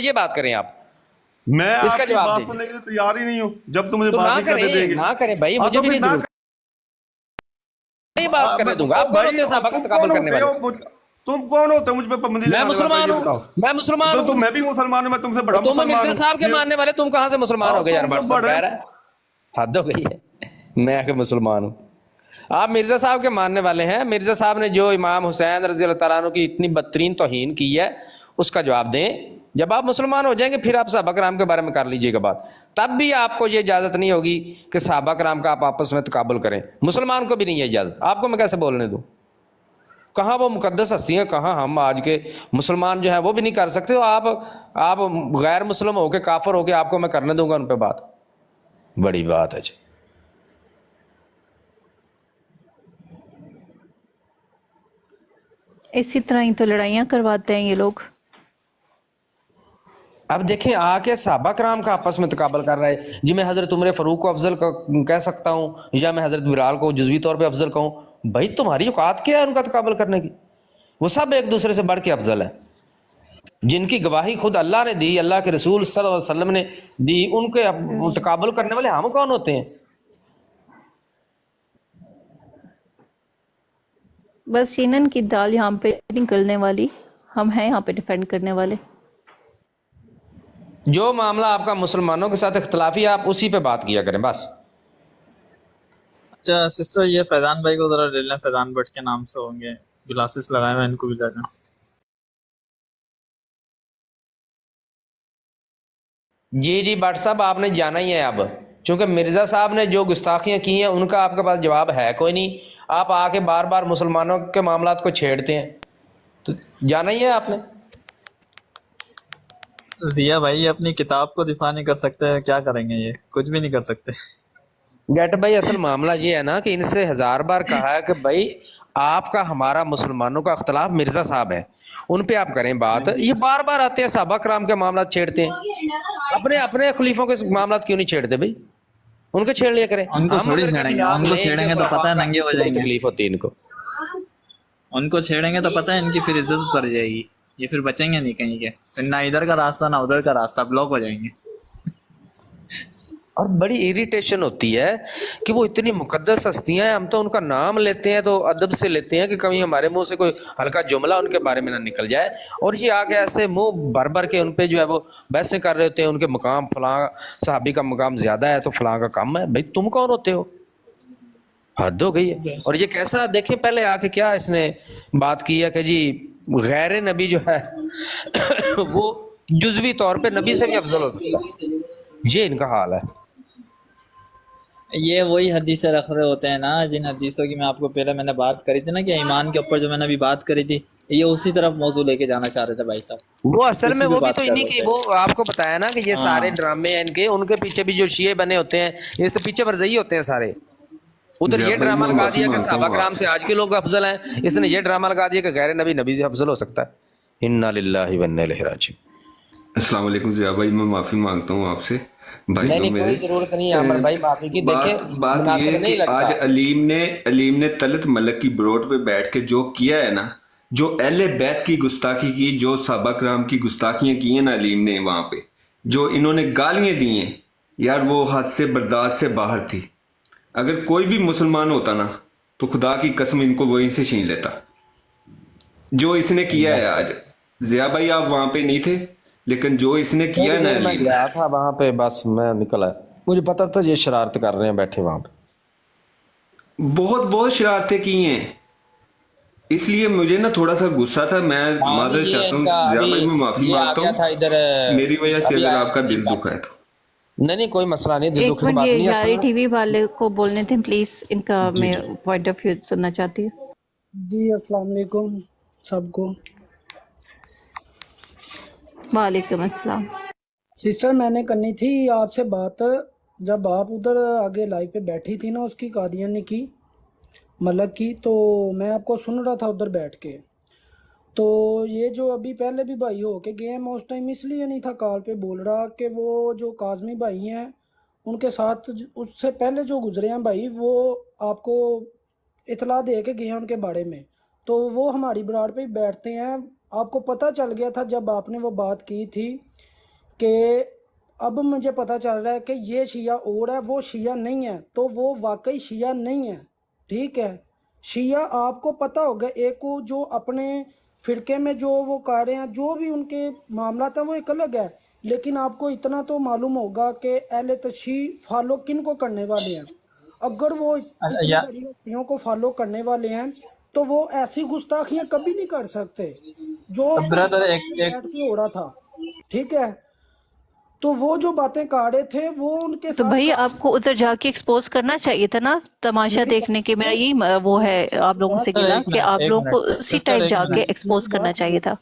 یہ بات کریں آپ، میں اس کا آپ کی جواب بات دیں۔ سننے کے لیے تیار ہی نہیں ہوں جب تم مجھے تو بات نہ نہیں کرنے دیں کریں، گے۔ نہ کریں بھائی، ہاں مجھے تو بھی پھر نہیں ضرورت، نہیں بات کرنے دوں گا۔ آپ کون بھائی ہوتے ہیں صحابہ کا تم تقابل کون کرنے ہوتے والے؟ ہو؟ تم کون ہوتے ہو مجھ پہ پابندی میں لگانے والے؟ مسلمان یہ ہوں، بتاؤ۔ میں مسلمان تو ہوں، میں بھی مسلمان ہوں، میں تم سے بڑا تم مسلمان مرزا ہوں۔ صاحب کے ماننے والے، تم کہاں سے مسلمان ہو گئے یار؟ تم واٹس تو ایپ بڑے کہہ رہا ہے، حد ہو گئی ہے، میں کہ مسلمان ہوں۔ آپ مرزا صاحب کے ماننے والے ہیں، مرزا صاحب نے جو امام حسین رضی اللہ تعالیٰ عنہ کی اتنی بدترین توہین کی ہے اس کا جواب دیں۔ جب آپ مسلمان ہو جائیں گے پھر آپ صحابہ کرام کے بارے میں کر لیجئے گا بات، تب بھی آپ کو یہ اجازت نہیں ہوگی کہ صحابہ کرام کا آپ آپس میں تقابل کریں، مسلمان کو بھی نہیں ہے اجازت۔ آپ کو میں کیسے بولنے دوں؟ کہاں وہ مقدس ہستی ہیں، کہاں ہم آج کے مسلمان جو ہے وہ بھی نہیں کر سکتے، تو آپ غیر مسلم ہو کے، کافر ہو کے، آپ کو میں کرنے دوں گا ان پہ بات؟ بڑی بات ہے جی۔ اسی طرح ہی تو لڑائیاں کرواتے ہیں یہ لوگ۔ اب دیکھیں آ کے صحابہ کرام کا آپس میں تقابل کر رہا ہے جی، میں حضرت عمر فاروق کو افضل کہہ سکتا ہوں، یا میں حضرت بلال کو جزوی طور پہ افضل کہوں۔ بھائی تمہاری اوقات کیا ہے ان کا تقابل کرنے کی؟ وہ سب ایک دوسرے سے بڑھ کے افضل ہیں، جن کی گواہی خود اللہ نے دی، اللہ کے رسول صلی اللہ علیہ وسلم نے دی، ان کے تقابل کرنے والے ہم کون ہوتے ہیں؟ بس شینن کی دال یہاں پہ نکلنے والی، ہم ہیں یہاں پہ ڈیفینڈ کرنے والے۔ جو معاملہ آپ کا مسلمانوں کے ساتھ اختلافی، آپ اسی پہ بات کیا کریں بس۔ اچھا سسٹر، یہ فیضان بھائی کو ذرا لے لیں، فیضان بٹ کے نام سے ہوں گے، گلاسز لگائے ہوئے، ان کو بھی لے لیں۔ جی جی بٹ صاحب آپ نے جانا ہی ہے اب، چونکہ مرزا صاحب نے جو گستاخیاں کی ہیں ان کا آپ کے پاس جواب ہے کوئی نہیں، آپ آ کے بار بار مسلمانوں کے معاملات کو چھیڑتے ہیں، تو جانا ہی ہے آپ نے۔ ضیاء بھائی اپنی کتاب کو دفاع نہیں کر سکتے، کیا کریں گے؟ یہ کچھ بھی نہیں کر سکتے۔ گیٹ بھائی اصل معاملہ یہ ہے نا کہ ان سے 1000 بار کہا ہے کہ بھائی آپ کا ہمارا مسلمانوں کا اختلاف مرزا صاحب ہے، ان پہ آپ کریں بات، یہ بار بار آتے ہیں صحابہ کرام کے معاملات چھیڑتے ہیں، اپنے خلیفوں کے معاملات کیوں نہیں چھیڑتے بھائی؟ ان کو چھیڑ لیا کریں۔ ان کو ہم تھوڑی اگر کسی چھیڑیں گے، نام ان کو لیں ان کے چھیڑیں گے تو پتہ خلفاء ہے کا ننگے ہو تو بڑی جائیں گے، تکلیف ہوتی ہے ان کو۔ ان کو چھیڑیں گے تو پتہ ہے ان کی پھر عزت اتر جائے گی، یہ پھر بچیں گے نہیں کہیں کے، پھر نہ ادھر کا راستہ نہ ادھر کا راستہ، بلاک ہو جائیں گے۔ اور بڑی اریٹیشن ہوتی ہے کہ وہ اتنی مقدس ہستیاں ہیں، ہم تو ان کا نام لیتے ہیں تو ادب سے لیتے ہیں کہ کبھی ہمارے منہ سے کوئی ہلکا جملہ ان کے بارے میں نہ نکل جائے، اور یہ آگے ایسے منہ بھر بھر کے ان پہ جو ہے وہ بحثیں کر رہے ہوتے ہیں، ان کے مقام فلاں صحابی کا مقام زیادہ ہے تو فلاں کا کم ہے۔ بھائی تم کون ہوتے ہو؟ حد ہو گئی ہے۔ اور یہ کیسا دیکھیں پہلے آ کے کیا اس نے بات کی ہے کہ جی غیر نبی جو ہے وہ جزوی طور پہ نبی سے بھی افضل ہو سکتا ہے، یہ ان کا حال ہے۔ یہ وہی حدیثیں رکھ رہے ہوتے ہیں نا، جن حدیثوں کی میں آپ کو پہلے میں نے بات کری تھی نا، کہ ایمان کے اوپر جو میں نے ابھی بات کری تھی، یہ اسی طرف موضوع لے کے جانا چاہ رہے تھے بھائی صاحب، وہ اصل میں اسی پہ وہ بھی تو بات کر انہی رہے کی، تھے۔ وہ آپ کو بتایا نا کہ یہ سارے ہاں ڈرامے ہیں ان کے پیچھے بھی جو شیعہ بنے ہوتے ہیں یہ تو پیچھے ورزئی ہوتے ہیں سارے۔ ادھر ضیاء یہ بھائی ڈرامہ میں لگا معافی دیا کہ مانگتا صحابہ ہوں آپ کرام سے آج کے لوگ افضل ہیں، اس نے یہ ڈرامہ لگا دیا کہ غیر نبی سے افضل ہو سکتا ہے۔ انا للہ و انا الیہ راجعون۔ السلام علیکم ضیاء بھائی، میں معافی مانگتا ہوں آپ سے، نہیں بھائیوں نہیں میرے۔ کوئی ضرورت نہیں ہے عامر بھائی معافی کی، دیکھیں بات یہ مناسب ہے نہیں کہ لگتا۔ آج علیم نے طلعت ملک کی بروٹ پہ بیٹھ کے جو کیا ہے نا، جو اہل بیت کی گستاخی کی، جو صحابہ کرام کی گستاخیاں کی ہیں نا علیم نے وہاں پہ، جو انہوں نے گالیاں دی ہیں یار، وہ حد سے برداشت سے باہر تھی۔ اگر کوئی بھی مسلمان ہوتا نا تو خدا کی قسم ان کو وہیں سے چھین لیتا جو اس نے کیا ہے آج۔ ضیاء بھائی آپ وہاں پہ نہیں تھے، لیکن جو اس نے کیا تھوڑی ہے نا دیر میں علیم نے، گیا تھا وہاں پہ، بس میں نکلا، مجھے پتا تھا یہ شرارت کر رہے ہیں بیٹھے وہاں پہ۔ بہت بہت شرارتیں کی ہیں، اس لیے مجھے نا تھوڑا سا غصہ تھا۔ میں ہاں معذرت یہ چاہتا ان ہوں کا ضیاء ابھی بھائی، میں معافی یہ آ مانگتا گیا ہوں تھا ادھر، میری وجہ سے ابھی اگر آیا آپ کا تھا دل نہیں دکھا ہے تو۔ نہیں نہیں کوئی مسئلہ نہیں، دل ایک دکھ کی منٹ، بات یہ نہیں ہے اصل یاری میں۔ ٹی وی والے کو بولنے تھے پلیز، ان کا جی میں جی پوائنٹ آف ویو سننا چاہتی ہوں۔ جی السلام علیکم سب کو۔ وعلیکم السلام۔ سسٹر میں نے کرنی تھی آپ سے بات، جب آپ ادھر آگے لائیو پہ بیٹھی تھی نا، اس کی قادیانی کی ملک کی، تو میں آپ کو سن رہا تھا ادھر بیٹھ کے، تو یہ جو ابھی پہلے بھی بھائی ہو کے گئے ہیں، میں اس ٹائم اس لیے نہیں تھا کال پہ بول رہا کہ وہ جو کاظمی بھائی ہیں ان کے ساتھ اس سے پہلے جو گزرے ہیں بھائی، وہ آپ کو اطلاع دے کے گئے ہیں ان کے بارے میں، تو وہ ہماری براڑ پہ ہی بیٹھتے ہیں۔ آپ کو پتہ چل گیا تھا جب آپ نے وہ بات کی تھی کہ اب مجھے پتہ چل رہا ہے کہ یہ شیعہ اور ہے، وہ شیعہ نہیں ہے، تو وہ واقعی شیعہ نہیں ہے، ٹھیک ہے۔ شیعہ آپ کو پتہ ہوگا ایک کو جو اپنے فرقے میں جو وہ کر رہے ہیں، جو بھی ان کے معاملات ہیں وہ ایک الگ ہے، لیکن آپ کو اتنا تو معلوم ہوگا کہ اہل تشیع فالو کن کو کرنے والے ہیں۔ اگر وہ اتنی یا بڑی ہستیوں کو فالو کرنے والے ہیں تو وہ ایسی گستاخیاں کبھی نہیں کر سکتے جو بردر ایک بیٹھ کے ہو رہا تھا، ٹھیک ہے۔ تو وہ جو باتیں کر رہے تھے وہ ان کے تو ساتھ بھائی آپ کو ادھر جا کے ایکسپوز کرنا چاہیے تھا نا، تماشا دیکھنے کے، میرا یہی وہ ہے آپ لوگوں سے سسٹر گلا ایک کہ منٹ آپ ایک لوگوں کو منٹ اسی سسٹر ٹائم ایک جا کے منٹ ایکسپوز کرنا چاہیے تھا۔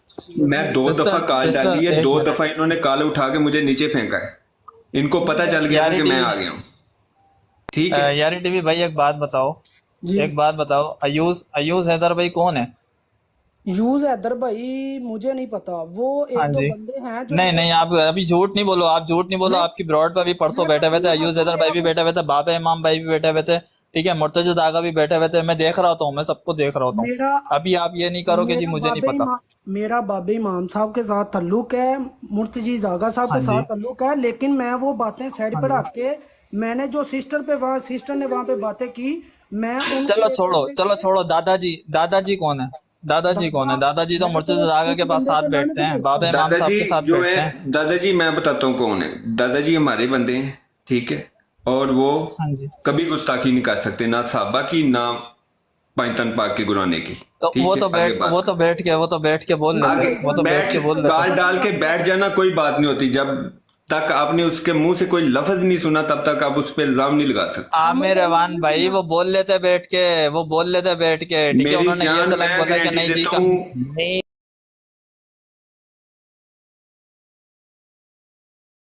میں 2 دفعہ کال سسٹر ڈالی ہے، ایک 2 منٹ دفعہ انہوں نے کال اٹھا کے مجھے نیچے پھینکا ہے، ان کو پتہ چل گیا تھا یاری کہ ٹی میں وی آ گیا ہوں، ٹھیک ہے۔ یاری ٹی وی بھائی ایک بات بتاؤ، جی ایک بات بتاؤ، ایوز حیدر بھائی کون ہے؟ یوز حیدر بھائی مجھے نہیں پتا، وہ ہاں ایک دو جی، بندے ہیں جو نہیں نہیں، آپ ابھی جھوٹ نہیں بولو، آپ جھوٹ نہیں بولو، میں آپ کی براڈ پہ ابھی پرسوں میں بیٹھے ہوئے تھے، سن رہا ایوز تھا حیدر کہ بھائی بھی آپ بیٹھے ہوئے تھے، بابا امام بھائی بھی بیٹھے ہوئے تھے، ٹھیک ہے، مرتضی آغا بھی بیٹھے ہوئے تھے، میں دیکھ رہا ہوں، میں سب کو دیکھ رہا ہوتا ہوں، میرا ابھی آپ یہ نہیں کرو کہ جی میرا مجھے نہیں بابے پتا۔ امام میرا بابے امام صاحب کے ساتھ تعلق ہے، مرتجی زاگا صاحب ہاں کے جی ساتھ تعلق ہے، لیکن میں وہ باتیں سائڈ ہاں پہ جی، رکھ کے میں نے جو سسٹر نے وہاں پہ باتیں کی، میں ان چلو کے چھوڑو چلو چھوڑو، دادا جی کون ہے؟ دادا جی کون دادا ہے؟ دادا جی تو میں مرتضی آغا کے اس پاس بندے ساتھ کا نام بیٹھتے نہیں ہیں، لے بابا سکتا۔ امام دادا صاحب جی کے ساتھ جو ہے، بیٹھتے ہیں۔ دادا جی میں بتاتا ہوں کون ہے، دادا جی ہمارے بندے ہیں، ٹھیک ہے، اور وہ ہاں جی، کبھی گستاخی نہیں کر سکتے، نہ صحابہ کی نہ پائتن پاک کے قرآن کی، تو ٹھیک ہے۔ آگے بات کریں، وہ تو بیٹھ کے بول لیتے، آگے وہ تو بیٹھ بیٹھ کے بول لیتے۔ کال ڈال کے بیٹھ جانا کوئی بات نہیں ہوتی، جب تک آپ نے اس کے منہ سے کوئی لفظ نہیں سنا تب تک آپ اس پہ الزام نہیں لگا سکتے۔ عامر روان بھائی وہ بول لیتے بیٹھ کے، ٹھیک ہے، میری انہوں نے یہ جان تلک میں بولا کہ گارنٹی نہیں جی دیتا کا ہوں، نہیں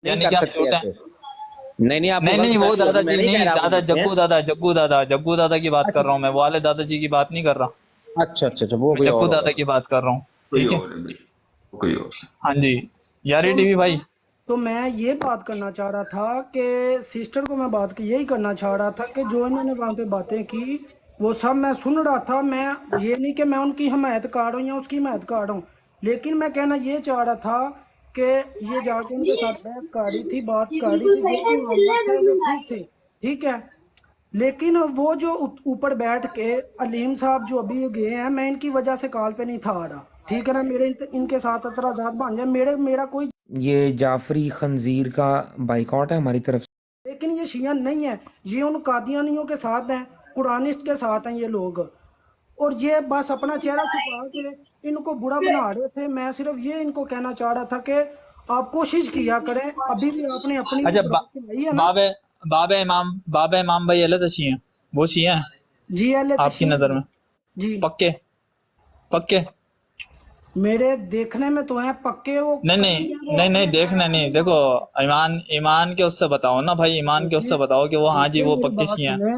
نہیں یعنی کر کہ ہم سکتے جھوٹے ایسے، ہیں۔ نہیں آپ کو نہیں غلط نہیں، وہ فہمی دادا ہوگی، میں جی نہیں کہہ نہیں، رہا وہ دادا جھوٹے ہیں۔ جگو دادا کی بات کر رہا ہوں میں، والے دادا جی کی بات نہیں کر رہا، اچھا وہ میں کوئی جگو اور دادا ہوگا۔ کی بات کر رہا ہوں، کوئی ٹھیک ہے۔ اور ہے بھائی، کوئی اور۔ ہاں جی، یاری تو ٹی وی بھائی، تو میں یہ بات کرنا چاہ رہا تھا کہ سسٹر کو میں بات یہی کرنا چاہ رہا تھا کہ جو انہوں نے وہاں پہ باتیں کی وہ سب میں سن رہا تھا، میں یہ نہیں کہ میں ان کی حمایت کر رہا ہوں یا اس کی حمایت کر رہا ہوں، لیکن میں کہنا یہ چاہ رہا تھا کہ یہ جا کے ان کے ساتھ بحث کر رہی تھی، بات کر رہی تھی، جو بھی معاملات تھے وہ ٹھیک تھے، ٹھیک ہے، لیکن وہ جو اوپر بیٹھ کے علیم صاحب جو ابھی گئے ہیں، میں ان کی وجہ سے کال پہ نہیں تھا آ رہا، ٹھیک ہے نا، میرے ان کے ساتھ اعتراضات بن جائے، میرا کوئی، یہ جعفری خنزیر کا بائیکاٹ ہے ہماری طرف سے۔ لیکن یہ شیعہ نہیں ہے، یہ ان قادیانیوں کے ساتھ ہیں، قرآنسٹ کے ساتھ ہیں یہ لوگ، اور یہ بس اپنا چہرہ چھپا کے ان کو برا بنا رہے تھے۔ میں صرف یہ ان کو کہنا چاہ رہا تھا کہ آپ کوشش کیا کریں، ابھی بھی آپ نے اپنی اچھا برا چلائی ہے نا۔ بابا امام بھائی اللہ شیعہ ہیں، وہ شیعہ ہیں جی اہل آپ کی تشیع نظر میں؟ جی پکے؟ میرے دیکھنے میں تو ہیں پکے، وہ نہیں دیکھنا نہیں، دیکھو ایمان کے اس سے بتاؤ نا بھائی، ایمان کے اس سے بتاؤ کہ وہ ہاں جی وہ پکے شیعہ ہیں۔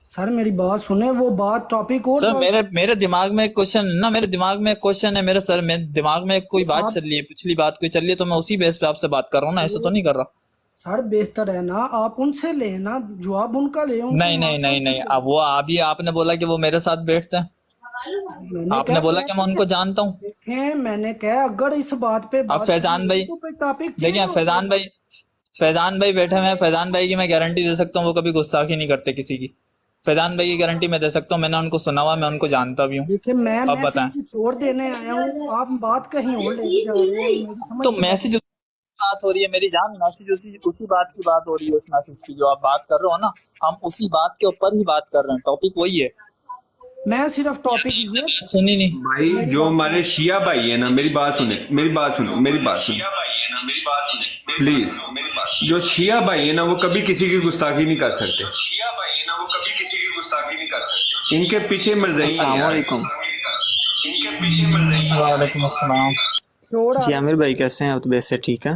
سر میری بات سنیں، وہ بات ٹاپک اور سر میرے دماغ میں ایک کوشچن ہے میرے سر میں دماغ میں کوئی بات چل رہی ہے، پچھلی بات کوئی چل رہی ہے، تو میں اسی بیس پہ آپ سے بات کر رہا ہوں نا، ایسا تو نہیں کر رہا۔ سر بہتر ہے نا آپ ان سے لیں نا جواب، ان کا لیں، ان کو نہیں، اب وہ ابھی آپ نے بولا کہ وہ میرے ساتھ بیٹھتے ہیں، آپ نے بولا کہ میں ان کو جانتا ہوں۔ دیکھیں میں نے کہا اگر اس بات پہ اب فیضان بھائی ٹاپک دیکھیں، فیضان بھائی بیٹھے ہوئے ہیں، فیضان بھائی کی میں گارنٹی دے سکتا ہوں وہ کبھی گستاخی نہیں کرتے کسی کی، فیضان بھائی کی گارنٹی میں دے سکتا ہوں، میں نے ان کو سنا ہوا، میں ان کو جانتا بھی ہوں۔ دیکھیں میں اب بتائیں، چھوڑ دینے آیا ہوں، آپ بات کہیں اور لے کے جا رہے ہیں، میری سمجھ تو سے میسج بات ہو رہی ہے میری جان، میسج اسی بات کی بات ہو رہی ہے، اس میسج کی جو آپ بات کر رہے ہو نا، ہم اسی بات کے اوپر ہی بات کر رہے ہیں، ٹاپک وہی ہے، میں صرف ٹاپک یہ سنی نہیں؟ بھائی جو ہمارے شیعہ بھائی ہیں نا، میری بات سنیں، پلیز، جو شیعہ بھائی ہیں نا وہ کبھی کسی کی گستاخی نہیں کر سکتے، ان کے پیچھے مرضی ہے۔ السلام علیکم۔ وعلیکم السلام۔ جی عامر بھائی کیسے ہیں آپ؟ تو بیس سے ٹھیک ہے؟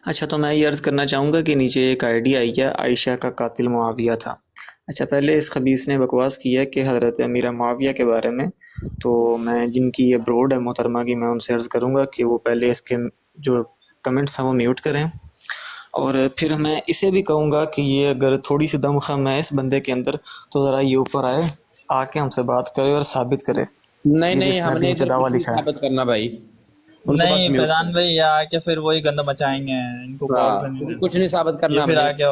اچھا، تو میں یہ عرض کرنا چاہوں گا کہ نیچے ایک آئی ڈی آئی ہے، عائشہ کا قاتل معاویہ تھا۔ اچھا، پہلے اس خبیث نے بکواس کی ہے کہ حضرت امیر معاویہ کے بارے میں، تو میں جن کی یہ بروڈ ہے محترمہ کی، میں ان سے عرض کروں گا کہ وہ پہلے اس کے جو کمنٹس ہیں وہ میوٹ کریں، اور پھر میں اسے بھی کہوں گا کہ یہ اگر تھوڑی سی دم خم ہے اس بندے کے اندر تو ذرا یہ اوپر آئے आके हमसे बात करे और साबित करे नहीं कि नहीं, जिसने हमने अभी इधर दावा कुछ नहीं लिखा है। साबित करना भाई, उनको बस नहीं म्यूट फैजान भाई, ये आके फिर वही गंद मचाएंगे, इनको कॉल हाँ, पे नहीं देना। कुछ नहीं साबित करना ये फिर हमने। आके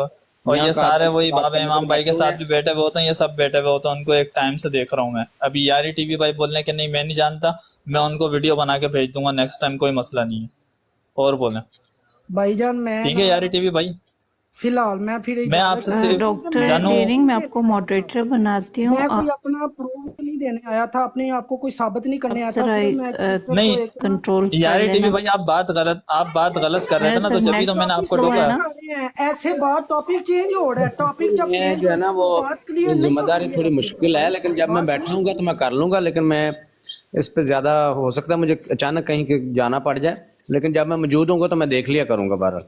और यहाँ ये सारे वही बात बाबा करने इमाम को भाई के बैठे साथ हुए भी बैठे हुए होते हैं, ये सब बैठे हुए होते हैं, उनको एक टाइम से देख रहा हूँ मैं। अभी यारी टीवी भाई बोल रहे हैं कि नहीं मैं नहीं जानता, मैं उनको वीडियो बना के भेज दूंगा नेक्स्ट टाइम, कोई मसला नहीं है। और बोले भाईजान मैं ठीक है ना यारी टीवी भाई, फिलहाल मैं फिर मैं आपसे सिर्फ डॉक्टर जानू डेरिंग, मैं आपको मॉडरेटर बनाती हूँ। मैं कोई अपना प्रूफ नहीं देने आया था, अपने आप को कोई साबित नहीं करने आया था। अप्सरा सिर्फ मैं एक सिस्टर नहीं, को एक ना कंट्रोल कर यारी टीवी लेना। भाई आप बात गलत कर रहे थे ना, तो जब भी तो मैंने आपको नेक्स्ट टोका। है ना। कर रहे हैं ऐसे बात, टॉपिक चेंज हो रहा है, टॉपिक जब मैं चेंज जो है होता ना है वो तो बात क्लियर नहीं जिम्मेदारी होती थोड़ी है। मुश्किल है, लेकिन जब मैं बैठाऊंगा तो मैं कर लूंगा, लेकिन मैं इस पे ज्यादा हो सकता है मुझे अचानक कहीं जाना पड़ जाए, लेकिन जब मैं मौजूद होऊंगा तो मैं देख लिया करूंगा बहरहाल,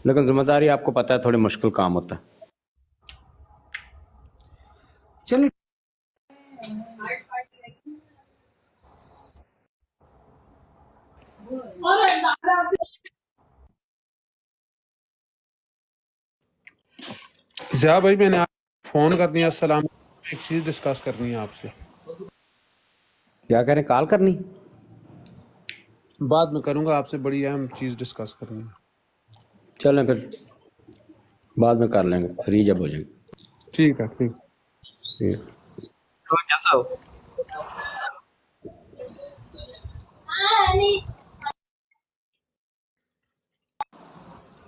लेकिन जिम्मेदारी आपको पता है थोड़ी मुश्किल काम होता है। चलिए ज़िया भाई मैंने आपको फ़ोन कर दिया, अस्सलाम, एक चीज़ डिस्कस करनी है आपसे। क्या कह रहे हैं, कॉल करनी? बाद में करूँगा, आपसे बड़ी अहम चीज़ डिस्कस करनी है। चलें फिर बाद में कर लेंगे, फ्री जब हो जाएंगे। ठीक है, ठीक। ठीक। तो कैसा हो?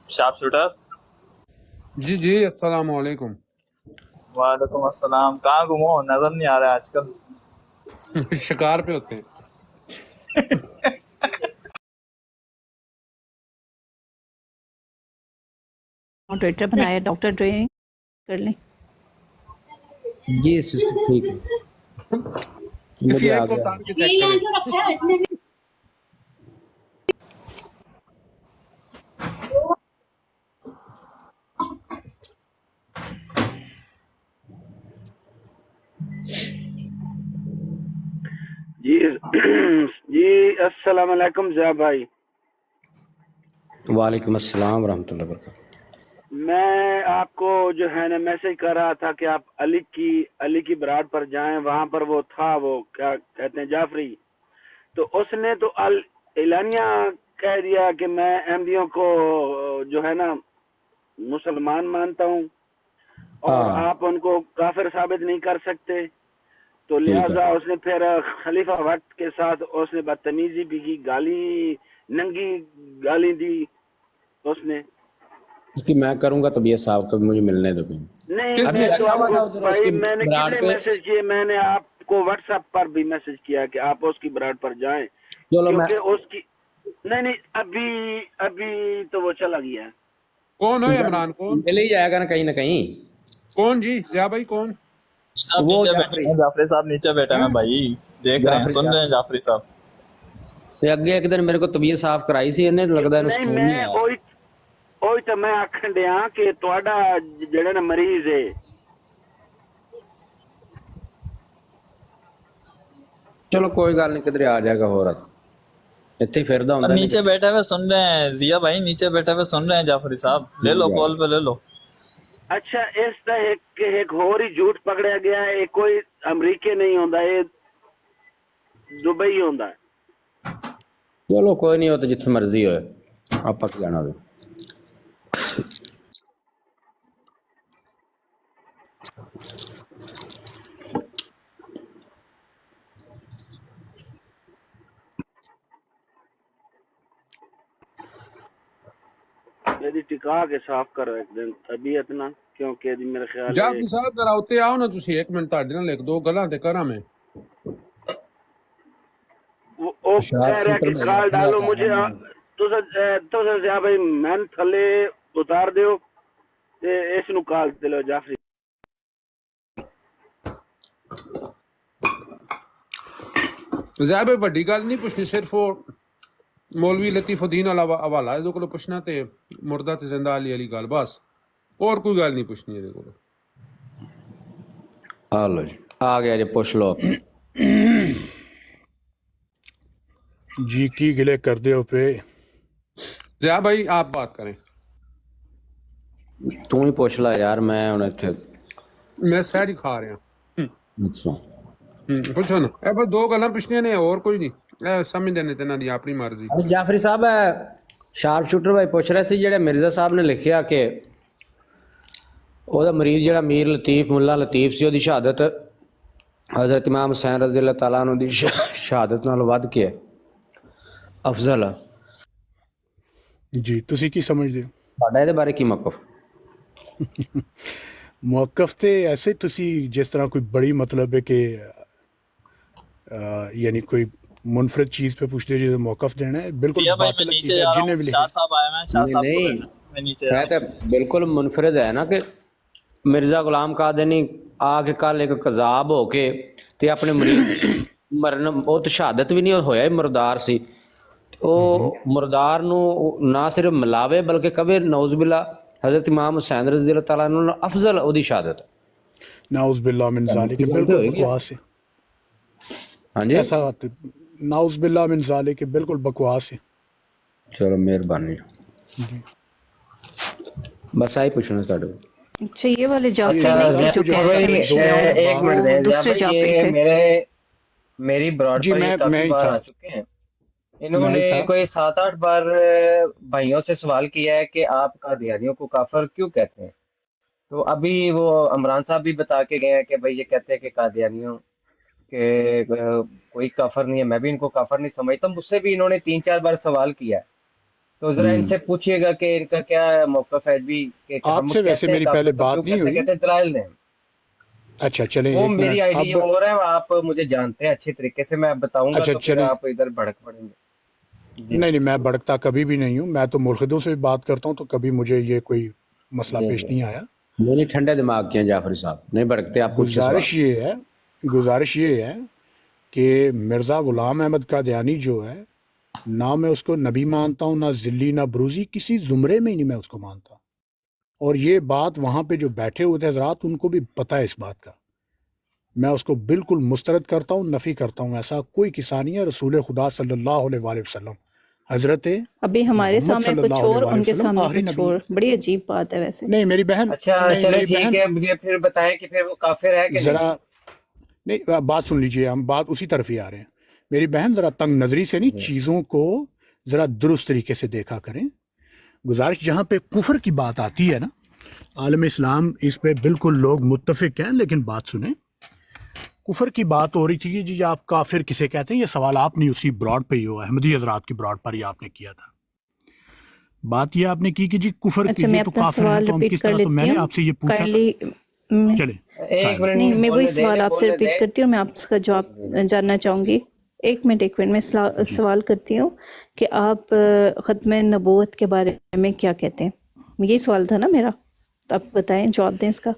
शार्प शूटर, जी जी, अस्सलाम वालेकुम। वालेकुम अस्सलाम। कहाँ गुम हो, नजर नहीं आ रहा है आजकल। शिकार पे होते हैं। मॉडरेटर बनाया डॉक्टर डेरिंग, कर लें। जी सिस्टर ठीक है, किसी मुझे आ एक को गया। उतार के चेक करें। जी जी अस्सलाम वालेकुम ज़िया भाई। वालेकुम अस्सलाम रहमतुल्लाहि व बरकातहू। मैं आपको जो है ना मैसेज कर रहा था कि आप अली की बरात पर जाएं, वहां पर वो था, वो क्या कहते हैं, जाफरी, तो उसने तो एलानिया कह दिया कि मैं अहमदियों को जो है ना मुसलमान मानता हूँ और हाँ आप उनको काफिर साबित नहीं कर सकते, तो ठीक है। लिहाजा उसने फिर खलीफा वक्त के साथ उसने बदतमीजी भी की, नंगी गाली दी उसने। इसकी मैं करूंगा तबीयत साहब को भी मुझे मिलने दो कहीं। नहीं अभी मैं तो लगा हुआ था आपको उधर भाई उसकी मैंने बरात कितने पे। मैसेज किए, मैंने आपको व्हाट्सएप पर भी मैसेज किया कि आप उसकी बरात पर जाएं, चलो मैं क्योंकि उसकी नहीं अभी तो वो चला गया है। कौन है इमरान? कौन मिल ही जाएगा ना कहीं। कौन जी? ज़िया भाई कौन? साहब वो नीचे जाफरी। बैठे हैं, जाफरी साहब नीचे बैठे हैं भाई, देख रहे हैं, जाफरी सुन रहे हैं जाफरी साहब। ते अगे एक दिन मेरे को तबीयत साफ कराई सी इन्हें, लगदा इन्हें नहीं सुकून नहीं मैं आया। ओही तो मैं आखन दिया कि ਤੁਹਾਡਾ ਜਿਹੜਾ ਨਾ ਮਰੀਜ਼ है, चलो कोई गल नहीं, किधरे आ जाएगा हो रहा इतने ही फिरदा और हुंदा नीचे बैठे हुए सुन रहे हैं, जिया भाई नीचे बैठे हुए सुन रहे हैं जाफरी साहब, ले लो कॉल पे ले लो। अच्छा इसका एक होर ही झूठ पकड़िया गया है, ये कोई अमरीके नहीं होता, ये दुबई होता है। चलो कोई नहीं, हो तो जिथे मर्जी होए, आपा की जाना होवे। यदि टिका के साफ करो एक दिन तबीयत ना, क्योंकि यदि मेरे ख्याल है जाफरी साहब जरा उत्ते आओ ना तुसी, एक मिनट ਤੁਹਾਡੇ ਨਾਲ ਇੱਕ ਦੋ ਗੱਲਾਂ ਤੇ ਕਰਾਂ मैं। वो कह रहा है कि कॉल डालो मुझे, तुस ज़िया भाई मैन थले उतार दियो ते इस नु कॉल दिलो जाफरी। ज़िया भाई ਵੱਡੀ ਗੱਲ ਨਹੀਂ ਪੁੱਛਣੀ, ਸਿਰਫ ਉਹ मौलवी लतीफुद्दीन वाला हवाला ਇਹਦੇ ਕੋਲ ਪੁੱਛਣਾ ਤੇ ਮੁਰਦਾ ਤੇ ਜ਼ਿੰਦਾ ਅਲੀ ਵਾਲੀ ਗੱਲ, ਬਸ ਹੋਰ ਕੋਈ ਗੱਲ ਨਹੀਂ ਪੁੱਛਣੀ ਇਹਦੇ ਕੋਲ। आ लो जी, आ गया जी, पूछ लो। जी की गिले कर दे पे ज़िया भाई आप बात करें। तू ही पूछ ला यार, मैं हुण इत्थे मैं सहरी खा रहा। अच्छा ਪੁੱਛੋ ਨਾ ਇਹ ਬਸ ਦੋ ਗੱਲਾਂ ਪੁੱਛਣੀਆਂ ਨੇ ਹੋਰ ਕੋਈ ਨਹੀਂ ਇਹ ਸਮਝਦੇ ਨੇ ਤੇ ਇਹਨਾਂ ਦੀ ਆਪਣੀ ਮਰਜ਼ੀ ਅਰੇ ਜਾਫਰੀ ਸਾਹਿਬ ਸ਼ਾਰਪ ਸ਼ੂਟਰ ਭਾਈ ਪੁੱਛ ਰਹੇ ਸੀ ਜਿਹੜੇ ਮਿਰਜ਼ਾ ਸਾਹਿਬ ਨੇ ਲਿਖਿਆ ਕਿ ਉਹਦਾ ਮਰੀਜ਼ ਜਿਹੜਾ ਮੀਰ ਲਤੀਫ ਮੁੱਲਾ ਲਤੀਫ ਸੀ ਉਹਦੀ ਸ਼ਹਾਦਤ ਹਜ਼ਰਤ ਇਮਾਮ ਹੁਸੈਨ ਰਜ਼ੀ ਅੱਲਾਹ ਤਾਲਾ ਅਨਹੁ ਦੀ ਸ਼ਹਾਦਤ ਨਾਲੋਂ ਵੱਧ ਕੇ ਅਫਜ਼ਲ ਆ। ਜੀ ਤੁਸੀਂ ਕੀ ਸਮਝਦੇ ਹੋ? ਤੁਹਾਡਾ ਇਹਦੇ ਬਾਰੇ ਕੀ ਮੌਕਫ? ਮੌਕਫ ਤੇ ਐਸੇ ਤੁਸੀਂ ਜਿਸ ਤਰ੍ਹਾਂ ਕੋਈ ਬੜੀ ਮਤਲਬ ਹੈ ਕਿ यानी कोई मुनफरद चीज़ पे पूछते हो जो मौकफ देना है बिल्कुल सिया भाई मैं बातिल नीचे अकीदा जा रहा जिन्हें हूँ, भी शाह लिखे साहब आए हैं, शाह साहब को नहीं लेना। मैं नीचे जा है रहा हूँ। तो बिल्कुल मुनफरद है ना कि मिर्ज़ा गुलाम कादनी आके कल एक कज़ाब हो के ते अपने मरीज मरन वो तो शहादत भी नहीं होया मुरदार सी ਉਹ ਮੁਰਦਾਰ ਨੂੰ ਨਾ ਸਿਰਫ ਮਿਲਾਵੇ ਬਲਕਿ ਕਵੇ ਨੌਜ਼ੁਬਿल्ला हज़रत इमाम हुसैन रज़ी अल्लाह ताला अन्हु अफजल ओदी शहादत नाउज़ बिल्लाह मिन ज़ालिक बिल्कुल बकवास है। हाँ जी ऐसा नाउज़ बिल्लाह मिन ज़ालिक बिल्कुल बकवास है। चलो मेहरबानी बस आई पूछना ਤੁਹਾਡੇ अच्छा ये वाले जाफरी नहीं जो कह रहे थे एक मिनट दें, दूसरे जाफरी ये थे। मेरी ब्रॉड जी, पर ये मैं काफी बार था। आ चुके हैं। इन्होंने कोई 7-8 बार भाइयों से सवाल किया है कि आप कादियानियों को काफिर क्यों कहते हैं। तो अभी वो इमरान साहब भी बता के गए हैं कि भाई ये कहते हैं कि कादियानियों के कोई काफिर नहीं है। मैं भी इनको काफिर नहीं समझता। मुझसे भी इन्होंने 3-4 बार सवाल किया है। तो जरा इनसे पूछिएगा कि इनका क्या मौक़िफ़ है भी कि हम आपसे वैसे कहते हैं मेरी काफिर पहले तो बात क्यों नहीं हुई। कहते हैं दलाइल दें। अच्छा चलें वो एक मेरी मिनट आईडी अब और है, आप मुझे जानते हैं अच्छे तरीके से। मैं बताऊंगा अच्छा, तो फिर चलें। आप इधर भड़क पड़ेंगे। जी। नहीं मैं भड़कता कभी भी नहीं हूँ। मैं तो मुल्हिदों से भी बात करता हूँ तो कभी मुझे ये कोई मसला पेश नहीं आया। नहीं ठंडे दिमाग के हैं जाफरी साहब नहीं भड़कते आप कुछ गुजारिश ये है कि मिर्ज़ा ग़ुलाम अहमद कादियानी जो है ना मैं उसको नबी मानता हूँ ना ज़िल्ली ना ब्रूज़ी किसी ज़ुमरे में ही नहीं मैं उसको मानता। और ये बात वहाँ पे जो बैठे हुए थे हज़रात उनको भी पता है इस बात का। मैं उसको बिल्कुल मुस्तरद करता हूँ नफ़ी करता हूँ। ऐसा कोई किस्सा नहीं है। रसूल खुदा सल्लल्लाहु अलैहि वसल्लम हज़रत अभी हमारे मोहम्मद सामने कुछ सल्लल्लाहु और अलैहि उनके वसल्लम सामने आखिरी कुछ नबी और। बड़ी अजीब बात है वैसे। नहीं मेरी बहन अच्छा नहीं चलो मेरी ठीक बहन है, मुझे फिर बताएं कि फिर वो काफिर है कि नहीं। ज़रा नहीं बात सुन लीजिए हम बात उसी तरफ ही आ रहे हैं। मेरी बहन ज़रा तंग नज़री से नहीं चीज़ों को ज़रा दुरुस्त तरीके से देखा करें। गुजारिश जहाँ पे कुफर की बात आती है ना आलम इस्लाम इस पे बिल्कुल लोग मुत्तफिक हैं लेकिन बात सुने कुफर की बात हो रही थी जी आप काफिर किसे कहते हैं। ये सवाल आपने उसी ब्रॉड पे ही हो अहमदी हजरात की ब्रॉड पर ही आपने किया था। बात ये आपने की कि जी कुफर अच्छा के मैं ये तो अपना काफिर हैं सवाल तो हम रिपीट किस कर तरह। तो लेती मैंने हूँ आपसे ये पूछा था। काइंडली। चले एक मिनट नहीं मैं वही बोलने सवाल दें, आपसे बोलने रिपीट दें। करती हूँ। मैं आपका जवाब जानना चाहूँगी। एक मिनट मैं सवाल करती हूँ कि आप ख़त्म नबूवत के बारे में क्या कहते हैं। यही सवाल था ना मेरा, तो आप बताएं जवाब दें इसका।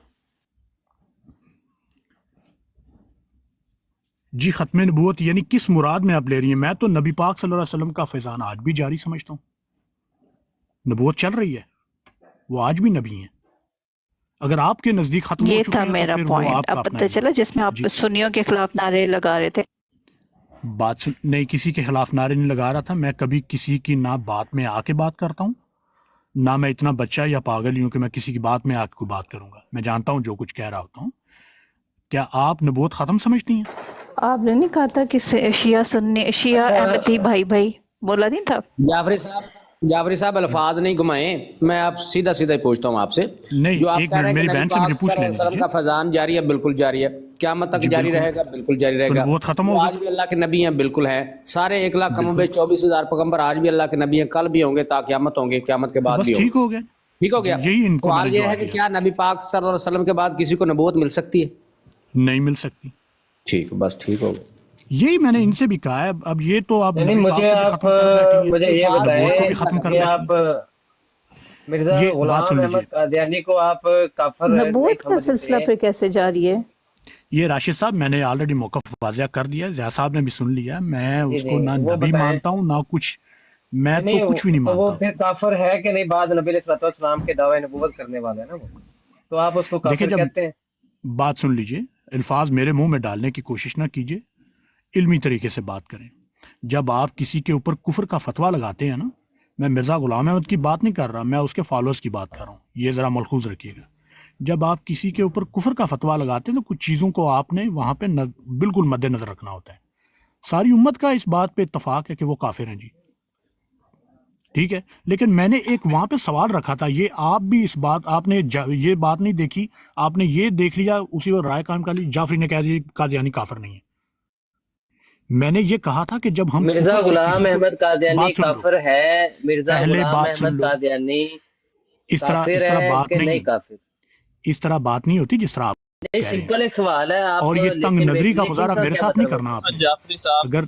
जी ख़त्म नबूवत यानी किस मुराद में आप ले रही हैं। मैं तो नबी पाक सल्लल्लाहु अलैहि वसल्लम का फैज़ान आज भी जारी समझता हूँ। नबूवत चल रही है वो आज भी नबी हैं। अगर आपके नज़दीक ख़त्म हो ये चुके था हैं तो मेरा फिर वो पॉइंट। आपका अब अपना पता है। चला जिसमें आप जी। सुन्नियों के खिलाफ नारे लगा रहे थे। बात सुन नहीं किसी के खिलाफ नारे नहीं लगा रहा था। मैं कभी किसी की ना बात में आके बात करता हूँ ना मैं इतना बच्चा या पागल ही हूँ कि मैं किसी की बात में आके कोई बात करूँगा। मैं जानता हूँ जो कुछ कह रहा होता हूँ। क्या आप नबूवत ख़त्म समझती हैं? आपने नहीं कहा था कि शिया सुन्नी शिया अहमदी भाई भाई बोला नहीं था। जाफरी साहब अल्फाज नहीं घुमाए। मैं आप सीधा सीधा ही पूछता हूँ आपसे नहीं जो आप एक कह रहे मिनट हैं कि मेरी नबी बहन से मुझे पाक पूछ सल्लल्लाहु लेने अलैहि वसल्लम दीजिए। का फैजान जारी है बिल्कुल जारी है। क़यामत तक जी जारी बिल्कुल रहेगा बिल्कुल जारी तो रहेगा। नबूवत ख़त्म वो होगी। आज भी अल्लाह के नबी हैं बिल्कुल हैं। सारे 1 लाख कम 24,000 पैगंबर आज भी अल्लाह के नबी हैं। कल भी होंगे ता क़यामत होंगे क़यामत के तो बाद बस भी ठीक होंगे। हो गया। ठीक हो गया। यही इनको सवाल मैंने ये है जवाब कि दिया। क्या नबी पाक सल्लल्लाहु अलैहि वसल्लम के बाद किसी को नबूवत मिल सकती है? नहीं मिल सकती। ठीक बस ठीक हो गया। यही मैंने इनसे भी कहा है। अब ये तो आप नहीं नबी पाक मुझे को भी आप ख़त्म कर बैठी हैं मुझे ये नबूवत को भी बताएं ख़त्म कर कि बैठी आप हैं। मिर्जा ये बात गुलाम सुन अहमद लीजिए। कादियानी को आप काफिर नहीं नबूवत का सिलसिला समझते। फिर कैसे जारी है। ये राशिद साहब मैंने ऑलरेडी मौक़िफ़ वाज़िया कर दिया। ज़िया साहब ने भी सुन लिया। मैं जी उसको जी ना वो नबी बताएं। मानता हूँ ना कुछ। मैं नहीं तो कुछ भी नहीं तो वो मानता फिर उसको। काफिर है कि नहीं। बाद नबी अलैहिस्सलाम के दावे नबूवत करने वाले हैं ना वो, तो आप उसको देखिए काफिर जब कहते हैं। बात सुन लीजिए अल्फाज मेरे मुंह में डालने की कोशिश ना कीजिए। इल्मी तरीके से बात करें। जब आप किसी के ऊपर कुफर का फतवा लगाते हैं ना मैं मिर्ज़ा ग़ुलाम अहमद की बात नहीं कर रहा। मैं उसके फॉलोअर्स की बात कर रहा हूँ। ये ज़रा मलखूज़ रखिएगा। जब आप किसी के ऊपर कुफर का फतवा लगाते हैं तो कुछ चीज़ों को आपने वहाँ पे बिल्कुल मद्देनजर रखना होता है। सारी उम्मत का इस बात पे इत्तफाक है कि वो काफिर हैं जी, ठीक है। लेकिन मैंने एक वहाँ पे सवाल रखा था, ये आप भी इस बात आपने ये बात नहीं देखी, आपने ये देख लिया, उसी पर राय कायम कर ली। जाफरी ने कह दिया कादियानी काफिर नहीं है। मैंने ये कहा था कि जब हम मिर्जा गुलाम अहमद कादियानी काफिर है, मिर्जा पहले गुलाम बात सुन अहमद लो, कादियानी इस तरह बात कि नहीं नहीं, काफिर? इस तरह बात नहीं होती जिस तरह आप नहीं, कह रहे हैं। सिंपल एक सवाल है आप, और ये तंग लेकिन नजरी का लेकिन मुजाहरा का मेरे क्या साथ नहीं मतलब? करना आपने।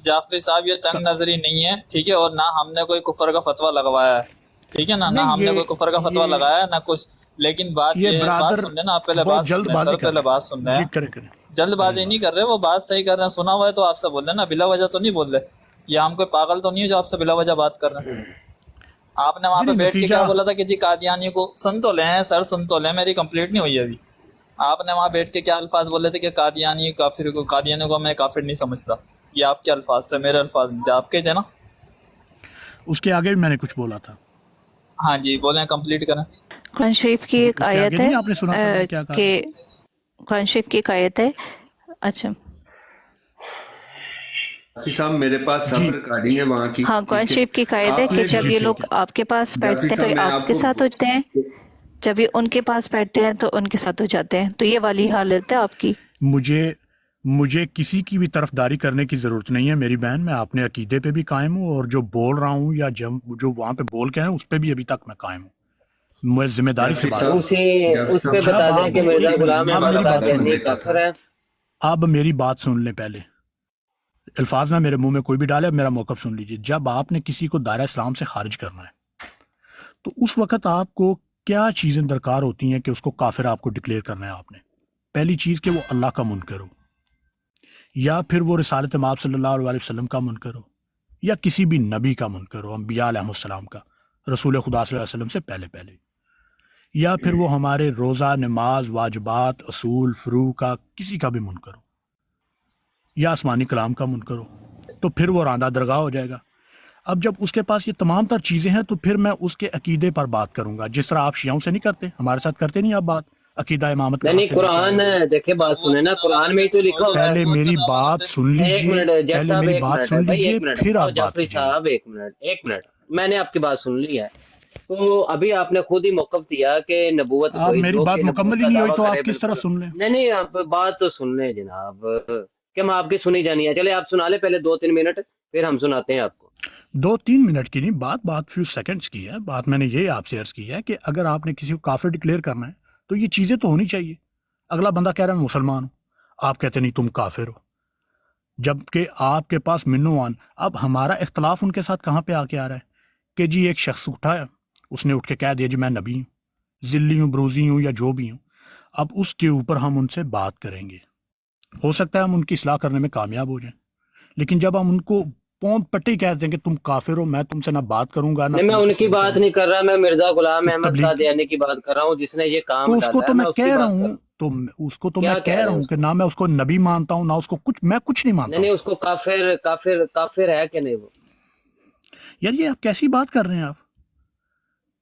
जाफरी साहब ये तंग नजरी नहीं है, ठीक है, और ना हमने कोई कुफर का फतवा लगवाया है, ठीक है ना, ना हमने कोई कुफर का फतवा लगाया है ना कुछ। लेकिन बात ये बात सुन रहे ना आप, पहले बात सुन रहे, पहले बात सुन रहे हैं, जल्दबाजी नहीं कर रहे, वो बात सही कर रहे हैं, सुना हुआ है तो आपसे बोल रहे ना, बिला वजह तो नहीं बोल रहे। ये हम कोई पागल तो नहीं है जो आपसे बिला वजह बात कर रहे हैं। आपने वहाँ पे बैठ के क्या बोला था कि जी कादियानी को सुन तो लें सर, सुन तो लें, मेरी कंप्लीट नहीं हुई अभी। आपने वहाँ बैठ के क्या अल्फाज बोले थे कि कादियानी काफिर को, कादियानी को मैं काफिर नहीं समझता, ये आपके अल्फाज थे, मेरे अल्फाज नहीं थे, आपके थे ना। उसके आगे भी मैंने कुछ बोला था। हाँ जी बोलें, कंप्लीट करें। कुरान शरीफ की एक उसके आयत आगे है नहीं आपने सुना था मैंने क्या कहा? कि कुरान शरीफ की एक आयत है, अच्छा साहब मेरे पास सब रिकॉर्डिंग है वहाँ की। हाँ, कुरान शरीफ की एक आयत है कि जब ये लोग आपके पास बैठते हैं तो ये आपके साथ होते हैं, जब ये उनके पास बैठते हैं तो उनके साथ हो जाते हैं। तो ये वाली हालत है आपकी। मुझे किसी की भी तरफदारी करने की ज़रूरत नहीं है मेरी बहन। मैं अपने अकीदे पे भी कायम हूँ और जो बोल रहा हूँ या जो वहाँ पे बोल के हैं उस पे भी अभी तक मैं कायम हूँ। मैं जिम्मेदारी से बात उस पे बता दें कि मिर्जा गुलाम अहमद कादियानी काफिर है। अब मेरी बात सुन लें पहले, अल्फाज में मेरे मुंह में कोई भी डाले, अब मेरा मौक़िफ़ सुन लीजिए। जब आपने किसी को दायरा इस्लाम से खारिज करना है तो उस वक़्त आपको क्या चीज़ें दरकार होती हैं कि उसको काफिर आपको डिक्लेयर करना है। आपने पहली चीज़ कि वो अल्लाह का मुनकर हो, या फिर वो रिसालत माब सल्लल्लाहु अलैहि वसल्लम का मुनकर हो, या किसी भी नबी का मुनकर हो, अंबिया अलैहिस्सलाम का, रसूल खुदा सल्लल्लाहु अलैहि वसल्लम से पहले, या फिर वो हमारे रोज़ा, नमाज, वाजिबात, असूल, फ़ुरू का किसी का भी मुनकर हो, या आसमानी कलाम का मुनकर हो, तो फिर वो रांदा दरगाह हो जाएगा। अब जब उसके पास ये तमाम तर चीज़ें हैं तो फिर मैं उसके अकीदे पर बात करूंगा, जिस तरह आप शियाओं से नहीं करते, हमारे साथ करते नहीं आप बात अकीदा इमामत। नहीं, कुरान देखिए, बात सुने ना, कुरान में ही तो लिखा हुआ है। पहले मेरी बात सुन लीजिए, पहले मेरी बात सुन लीजिए, फिर आप बात जाफरी साहब एक मिनट, मैंने आपकी बात सुन ली है। तो अभी आपने खुद ही मौक़िफ़ दिया कि नबूवत, आप मेरी बात मुकम्मल ही नहीं हुई तो आप किस तरह सुन लें? नहीं, आप बात तो सुन लें जनाब, कि हम आपकी सुनी जानी है। चले आप सुना ले पहले 2-3 मिनट, फिर हम सुनाते हैं आपको। 2-3 मिनट की नहीं बात फ्यू सेकंड्स की है। बात मैंने ये आपसे अर्ज की है कि अगर आपने किसी को काफिर डिक्लेयर करना है तो ये चीज़ें तो होनी चाहिए। अगला बंदा कह रहा है मैं मुसलमान हूँ, आप कहते नहीं तुम काफिर हो, जबकि आपके पास मिन्नोवान। अब हमारा इख्तलाफ उनके साथ कहाँ पे आके आ रहा है कि जी एक शख्स उठाया, उसने उठ के कह दिया जी मैं नबी हूँ, जिल्ली हूँ, ब्रूजी हूँ, या जो भी हूँ। अब उसके ऊपर हम उनसे बात करेंगे, हो सकता है हम उनकी इस्लाह करने में कामयाब हो जाएं, लेकिन जब हम उनको पौंद पट्टी कहते हैं कि तुम काफिर हो, मैं तुमसे ना बात करूंगा ना। नहीं, मैं उनकी बात नहीं कर रहा, मैं मिर्जा गुलाम अहमद कादियानी की बात कर रहा हूँ, जिसने ये काम तो उसको तो मैं कह रहा हूँ, तो उसको तो मैं क्या कह रहा हूँ कि ना मैं उसको नबी मानता हूँ ना उसको मैं कुछ नहीं मानता। नहीं, उसको काफिर है कि नहीं वो? यार ये आप कैसी बात कर रहे हैं आप?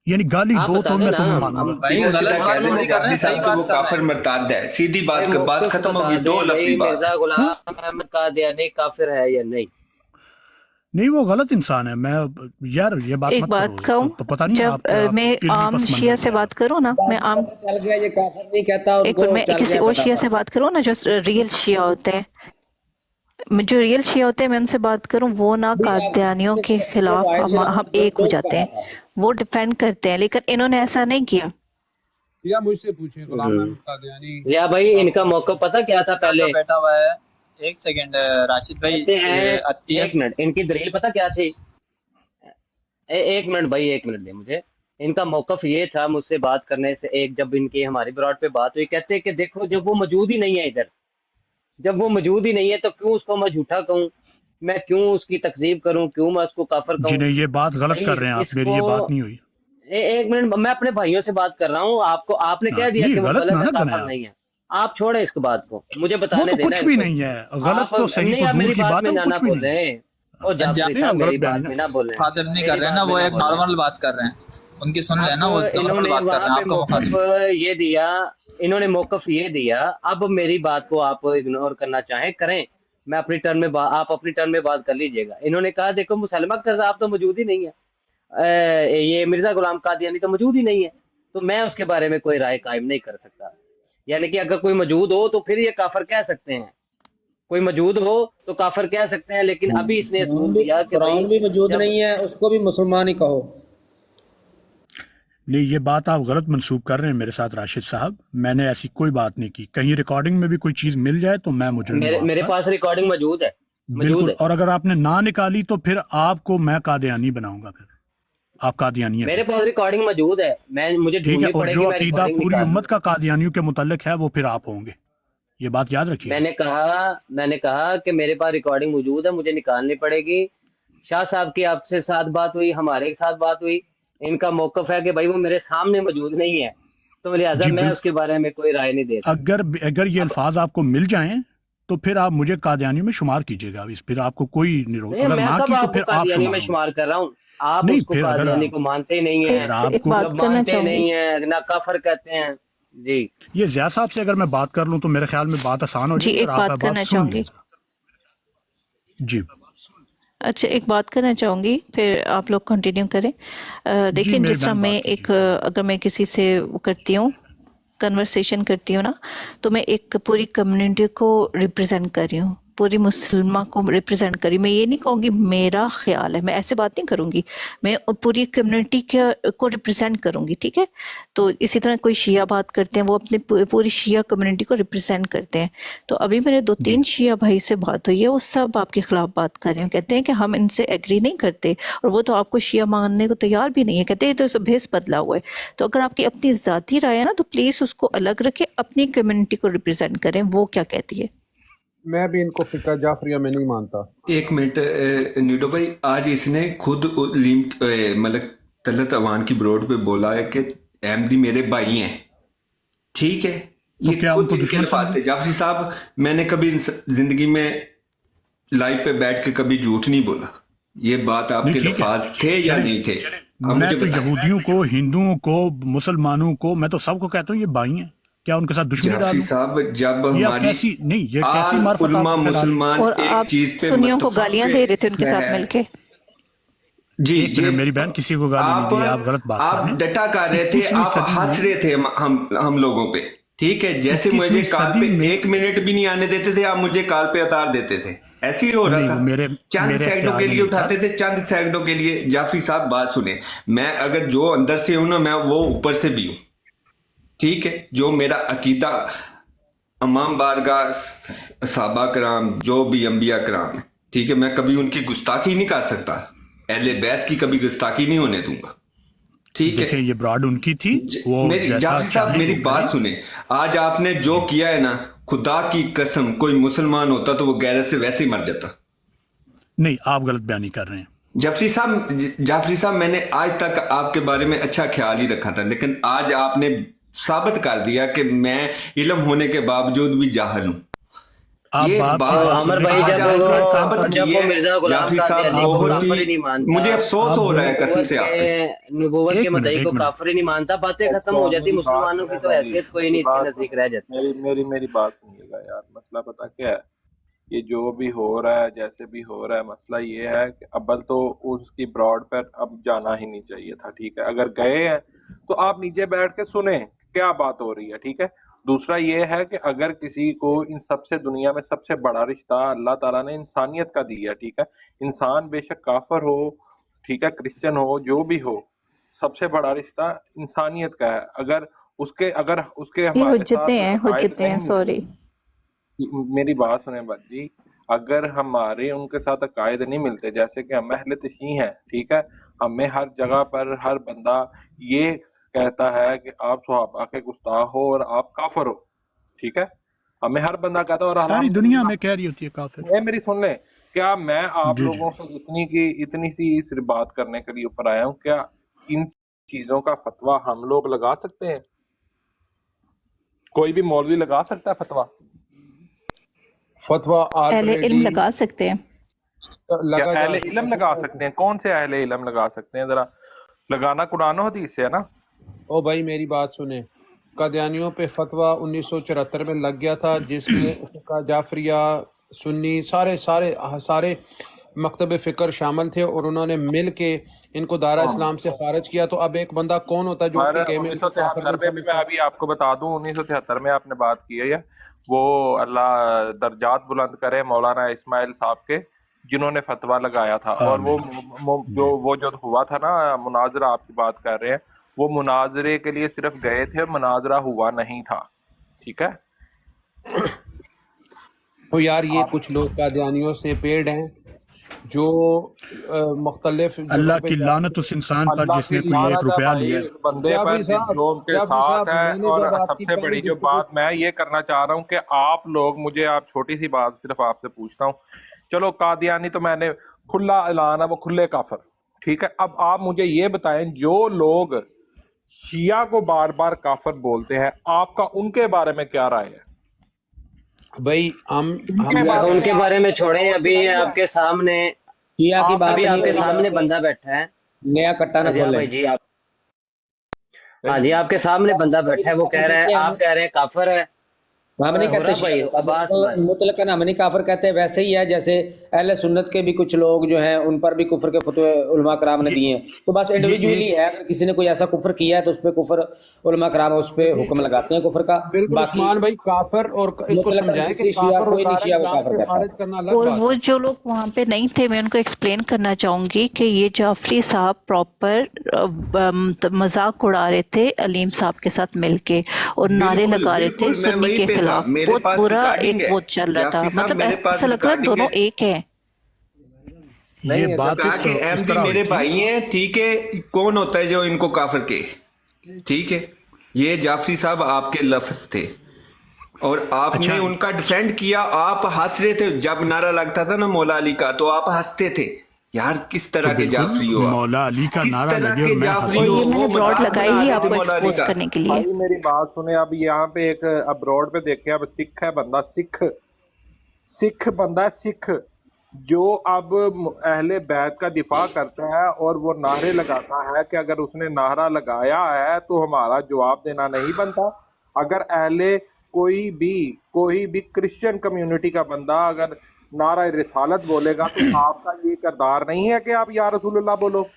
यानी गाली दो तो मैं तुम्हें मानूंगा। भाई गलत बात थोड़ी कर रहे हैं, सही बात कर काफिर मरताद है, सीधी बात खत्म होगी। 2 लफ्ज़ी बात, मिर्जा गुलाम अहमद कादियानी काफिर है या नहीं? नहीं, वो गलत इंसान है। मैं यार ये बात एक मत बात करो, कहूँ, तो पता नहीं जब मैं आम शिया से बात करूँ ना, मैं आम चल गया, ये काफिर नहीं कहता, एक बार मैं किसी और शिया से बात करूँ ना, जो रियल शिया होते हैं, जो रियल शिया होते हैं, मैं उनसे बात करूँ, वो ना कादियानियों के खिलाफ हम एक हो जाते हैं, वो डिफेंड करते हैं, लेकिन इन्होंने ऐसा नहीं किया। या मुझसे पूछे गुलाम अहमद कादियानी। या भाई इनका मौका पता क्या था पहले? बैठा हुआ है, एक सेकंड राशिद भाई, एक मिनट, इनकी दलील पता क्या थी? एक मिनट भाई, एक मिनट दे मुझे। इनका मौकफ ये था मुझसे बात करने से, एक जब इनकी हमारी ब्रॉड पे बात हुई, कहते हैं कि देखो जब वो मौजूद ही नहीं है इधर, जब वो मौजूद ही नहीं है तो क्यों उसको मैं झूठा कहूँ, मैं क्यों उसकी तकजीब करूँ, क्यों मैं उसको काफिर कहूँ? जिन्हें ये बात गलत कर रहे हैं आप, मेरी ये बात नहीं हुई। एक मिनट, मैं अपने भाइयों से बात कर रहा हूँ, आपने कह दिया कि वो गलत है, काफिर नहीं है। आप छोड़े इसको बात को, मुझे बताने देना। कुछ भी नहीं है, गलत तो सही तो दूर की बात है, कुछ भी नहीं। फादर नहीं कर रहे हैं ना, वो एक नॉर्मल बात कर रहे हैं। उनकी सुन लेना, अब वो दोनों इन्होंने बात कर रहे वहां हैं, पे आपका मौकफ ये दिया, इन्होंने मौकफ ये दिया। अब मेरी बात को आप इग्नोर करना चाहें करें, मैं अपनी टर्न में आप अपनी टर्न में बात कर लीजिएगा। इन्होंने कहा देखो मुसलमा कज़ाब तो मौजूद ही नहीं है, ये मिर्जा गुलाम कादियानी तो मौजूद ही नहीं है, तो मैं उसके बारे में कोई राय कायम नहीं कर सकता। यानी कि अगर कोई मौजूद हो तो फिर ये काफर कह सकते हैं, कोई मौजूद हो तो काफर कह सकते हैं, लेकिन अभी इसने सबूत दिया कि कुरान भी मौजूद जब नहीं है, उसको भी मुसलमान ही कहो। नहीं, ये बात आप गलत मंसूब कर रहे हैं मेरे साथ राशिद साहब। मैंने ऐसी कोई बात नहीं की। कहीं रिकॉर्डिंग में भी कोई चीज मिल जाए तो मैं मुजरिम हूं मेरे आपका। पास रिकॉर्डिंग मौजूद है, बिल्कुल। और अगर आपने ना निकाली तो फिर आपको मैं कादियानी बनाऊंगा, फिर आप कादियानी मेरे पास रिकॉर्डिंग मौजूद है, मुझे ठीक है। ढूंढनी और पड़ेगी, जो मैं अकीदा रिकॉर्डिंग पूरी निकाल उम्मत का कादियानियों के मुतल्लिक है वो फिर आप होंगे, ये बात याद रखिए। मैंने कहा कि मेरे पास रिकॉर्डिंग मौजूद है, मुझे निकालनी पड़ेगी। शाह साहब की आपसे साथ बात हुई, हमारे साथ बात हुई, इनका मौकफ है कि भाई वो मेरे सामने मौजूद नहीं है, तो लिहाजा जी, मैं उसके बारे में कोई राय नहीं दे सकता। अगर ये अल्फाज आपको मिल जाएं तो फिर आप मुझे कादियानी में शुमार कीजिएगा, फिर आपको कोई नहीं रोक। नहीं, अगर मैं ना कब की तो आपको फिर आप कादियानी में शुमार शुमार कर रहा हूँ? आप नहीं, उसको फिर अगर कादियानी आप- को मानते ही नहीं है, फिर आपको मानते नहीं है, ना काफर कहते हैं जी। ये ज़िया साहब से अगर मैं बात कर लूं तो मेरे ख्याल में बात आसान हो जी, जाएगी एक और आप बात करना सुन चाहूंगी। लीजिएगा। जी अच्छा, एक बात करना चाहूँगी, फिर आप लोग कंटिन्यू करें। देखिए, मेरे जिस तरह बहन मैं बात एक अगर मैं किसी से वो करती हूँ, कन्वर्सेशन करती हूँ ना, तो मैं एक पूरी कम्युनिटी को रिप्रेजेंट कर रही हूँ, पूरी मुसलमान को रिप्रेजेंट कर रही हूँ। मैं ये नहीं कहूँगी मेरा ख्याल है, मैं ऐसे बात नहीं करूँगी, मैं पूरी कम्युनिटी को रिप्रेजेंट करूँगी, ठीक है। तो इसी तरह कोई शिया बात करते हैं, वो अपने पूरी शिया कम्युनिटी को रिप्रेजेंट करते हैं। तो अभी मेरे 2-3 शिया भाई से बात हुई है, वो सब आपके खिलाफ बात कर रहे हैं, कहते हैं कि हम इनसे एग्री नहीं करते, और वो तो आपको शिया मानने को तैयार भी नहीं है, कहते हैं तो इसे भेस बदला हुआ है। तो अगर आपकी अपनी ज़ाती राय है ना, तो प्लीज़ उसको अलग रखें, अपनी कम्युनिटी को रिप्रेजेंट करें। वो क्या कहती है? मैं भी इनको फिका जाफरिया में नहीं मानता। एक मिनट नीडो भाई, आज इसने खुद मतलब तलत अवान की ब्रोड पे बोला है कि अहमदी मेरे भाई हैं, ठीक है। तो ये क्या खुद उनको इनके दुश्मन अल्फाज थे। जाफरी साहब, मैंने कभी जिंदगी में लाइव पे बैठ के कभी झूठ नहीं बोला। ये बात आपके ठीक है। अल्फाज थे या नहीं थे? आप मैं मुझे तो बताएं। यहूदियों को, हिंदुओं को, मुसलमानों को, मैं तो सबको कहता हूँ ये भाई हैं। क्या उनके साथ दुश्मनी जाफरी डालूं? साहब, जब ये आप हमारी कैसी नहीं, ये कैसी आल मार्फत उलमा आप फैला रहे हैं? मुसलमान और एक आप चीज पे सुन्नियों को मुस्तफा गालियां दे रहे थे उनके साथ है। मिलके। जी एक जी, मिनट, मेरी बहन किसी को गाली नहीं दी, आप गलत बात कर रहे आप हैं। डटा कर रहे थे, 21वीं आप सदी हंस में- रहे थे हम लोगों पे, ठीक है। जैसे 21वीं मुझे कॉल सदी पे में- 1 मिनट भी नहीं आने देते थे, आप मुझे कॉल पे उतार देते थे। ऐसे ही हो रहा नहीं, था। वो मेरे चंद सेकंडों इख्तियार के में लिए नहीं था। उठाते थे, चंद सेकंडों के लिए। जाफरी साहब बात सुने, मैं अगर जो अंदर से हूं ना, मैं वो ऊपर से भी हूं, ठीक है। जो मेरा अकीदा अमाम बारगाह साहबा कराम, जो भी अंबिया कराम है, ठीक है, मैं कभी उनकी गुस्ताखी नहीं कर सकता। अहले बैत की कभी गुस्ताखी नहीं होने दूंगा, ठीक है। देखिए, ये ब्रॉड उनकी थी, वो मेरी जैसा जाफरी साहब, चाहें मेरी वो बात करें। सुने। आज आपने जो किया है ना, खुदा की कसम, कोई मुसलमान होता तो वो गैरत से वैसे ही मर जाता। नहीं, आप गलत बयानी कर रहे हैं। जाफरी साहब, मैंने आज तक आपके बारे में अच्छा ख्याल ही रखा था, लेकिन आज आपने साबित कर दिया कि मैं इल्म होने के बावजूद भी जाहिल हूँ। आप ये बाप की बात बात अमर सुनने भाई, के आज बाद- आपने साबित जब की वो है। मिर्जा गुलाम जाफरी साहब, कादियानी को बहुत काफिर ही ही नहीं मानता, मुझे अफसोस हो रहा है कसम से आप पे। नबूवत एक के मिनट, मदई एक को मिनट। काफिर ही नहीं मानता, बातें खत्म हो जाती, मुसलमानों की तो हैसियत कोई नहीं इसके नजदीक रह जाती। मेरी बात सुनिएगा यार। मसला पता क्या है, ये जो भी हो रहा है, जैसे भी हो रहा है, मसला ये है कि अव्वल तो उसकी ब्रॉड पर अब जाना ही नहीं चाहिए था, ठीक है। अगर गए हैं तो आप नीचे बैठ के सुने क्या बात हो रही है, ठीक है। दूसरा ये है कि अगर किसी को इन सबसे, दुनिया में सबसे बड़ा रिश्ता अल्लाह ताला ने इंसानियत का दिया, ठीक है। इंसान बेशक काफर हो, ठीक है, क्रिश्चियन हो, जो भी हो, सबसे बड़ा रिश्ता इंसानियत का है। अगर उसके ये हमारे हुज्जतें साथ हैं, अकायद हुज्जतें हैं, नहीं, सॉरी। मेरी बात सुने बाजी, अगर हमारे उनके साथ अकायद नहीं मिलते, जैसे कि हम अहले तशी हैं, ठीक है, हमें हर जगह पर हर बंदा ये कहता है कि आप सहाबा के गुस्ताख हो और आप काफर हो, ठीक है, हमें हर बंदा कहता है। और सारी दुनिया में कह रही होती है काफिर। ये मेरी सुन ले, क्या मैं आप जी, जी। लोगों को इतनी सी सिर्फ बात करने के लिए ऊपर आया हूँ? क्या इन चीजों का फतवा हम लोग लगा सकते हैं? कोई भी मौलवी लगा सकता है फतवा? अहले इल्म लगा सकते हैं। क्या अहले इल्म लगा सकते हैं? कौन से अहले इल्म लगा सकते हैं? जरा लगाना कुरान और हदीस से है ना। ओ भाई मेरी बात सुने, कादियानियों पे फतवा 1974 में लग गया था जिसमें उसका जाफरिया सुन्नी सारे मकतब फ़िक्र शामिल थे और उन्होंने मिल के इनको दारा इस्लाम से खारिज किया। तो अब एक बंदा कौन होता है जो कि कहे में 1973 में, मैं अभी आपको बता दूं, 1973 में आपने बात की है, वो अल्लाह दर्जात बुलंद करे मौलाना इस्माइल साहब के, जिन्होंने फतवा लगाया था। और वो जो हुआ था ना मुनाजरा, आपकी बात कर रहे हैं, वो मुनाजरे के लिए सिर्फ गए थे, मुनाजरा हुआ नहीं था। ठीक है। तो यार ये कुछ लोग कादियानियों से पेड़ हैं जो मुख्तलिफ अल्लाह की लानत उस इंसान पर जिसने कोई 1 रुपया लिया। बंदे पर जो उनके साथ है। और सबसे बड़ी जो बात मैं ये करना चाह रहा हूँ कि आप लोग, मुझे आप छोटी सी बात सिर्फ आपसे पूछता हूँ, चलो कादियानी तो मैंने खुला ऐलान है, वो खुले काफिर, ठीक है। अब आप मुझे ये बताएं, जो लोग शिया को बार बार काफिर बोलते हैं, आपका उनके बारे में क्या राय है? भाई हम उनके बारे में छोड़ें, अभी आपके सामने किया की बात अभी आपके सामने बंदा बैठा है, नया कट्टा ना खोले। भाई जी आप, हाँ जी, आपके सामने बंदा बैठा है, वो कह रहा है, आप कह रहे हैं काफिर है। हम नहीं कहते भाई अब्बास भाई, मुतलकन हम नहीं काफिर कहते हैं। वैसे ही है जैसे अहले सुन्नत के भी कुछ लोग जो हैं उन पर भी कुफर के फतवे उलमा कराम ने दिए हैं। तो बस इंडिविजुअली है, अगर किसी ने कोई ऐसा कुफर किया है तो उस पर कुफर उलमा कराम उस पर हुक्म लगाते हैं कुफर का। बाकी भाई काफिर और इनको समझाएं कि काफिर कोई नहीं किया वो काफिर खारिज करना अलग और बात वो जो लोग वहाँ पे नहीं थे, मैं उनको एक्सप्लेन करना चाहूँगी कि ये जाफरी साहब प्रॉपर मजाक उड़ा रहे थे अलीम साहब के साथ मिलके और नारे लगा रहे थे सुन्नी के खिलाफ। बहुत बुरा एक वो चल रहा था, मतलब ऐसा लग रहा है दोनों एक हैं। ये बात मेरे भाई हैं, ठीक है। कौन होता है जो इनको काफिर के, ठीक है। ये जाफरी साहब आपके लफ्ज थे और आपने उनका डिफेंड किया। आप हंस रहे थे जब नारा लगता था ना मौला अली का, तो आप हंसते थे। यार किस तरह के जाफरी हो, मौला अली का नारा लगे ये मैंने ब्रॉड लगाई ही आपको एक्सपोज करने के लिए। भाई मेरी बात सुने, अब यहाँ पे एक अब्रॉड पे देखे, अब सिख है बंदा, सिख बंदा, सिख जो अब अहले बैत का दिफा करता है और वो नारे लगाता है कि अगर उसने नारा लगाया है तो हमारा जवाब देना नहीं बनता। अगर अहले कोई भी क्रिश्चियन कम्युनिटी का बंदा अगर नारा रिसालत बोलेगा तो आपका ये किरदार नहीं है कि आप या रसूलुल्लाह बोलो।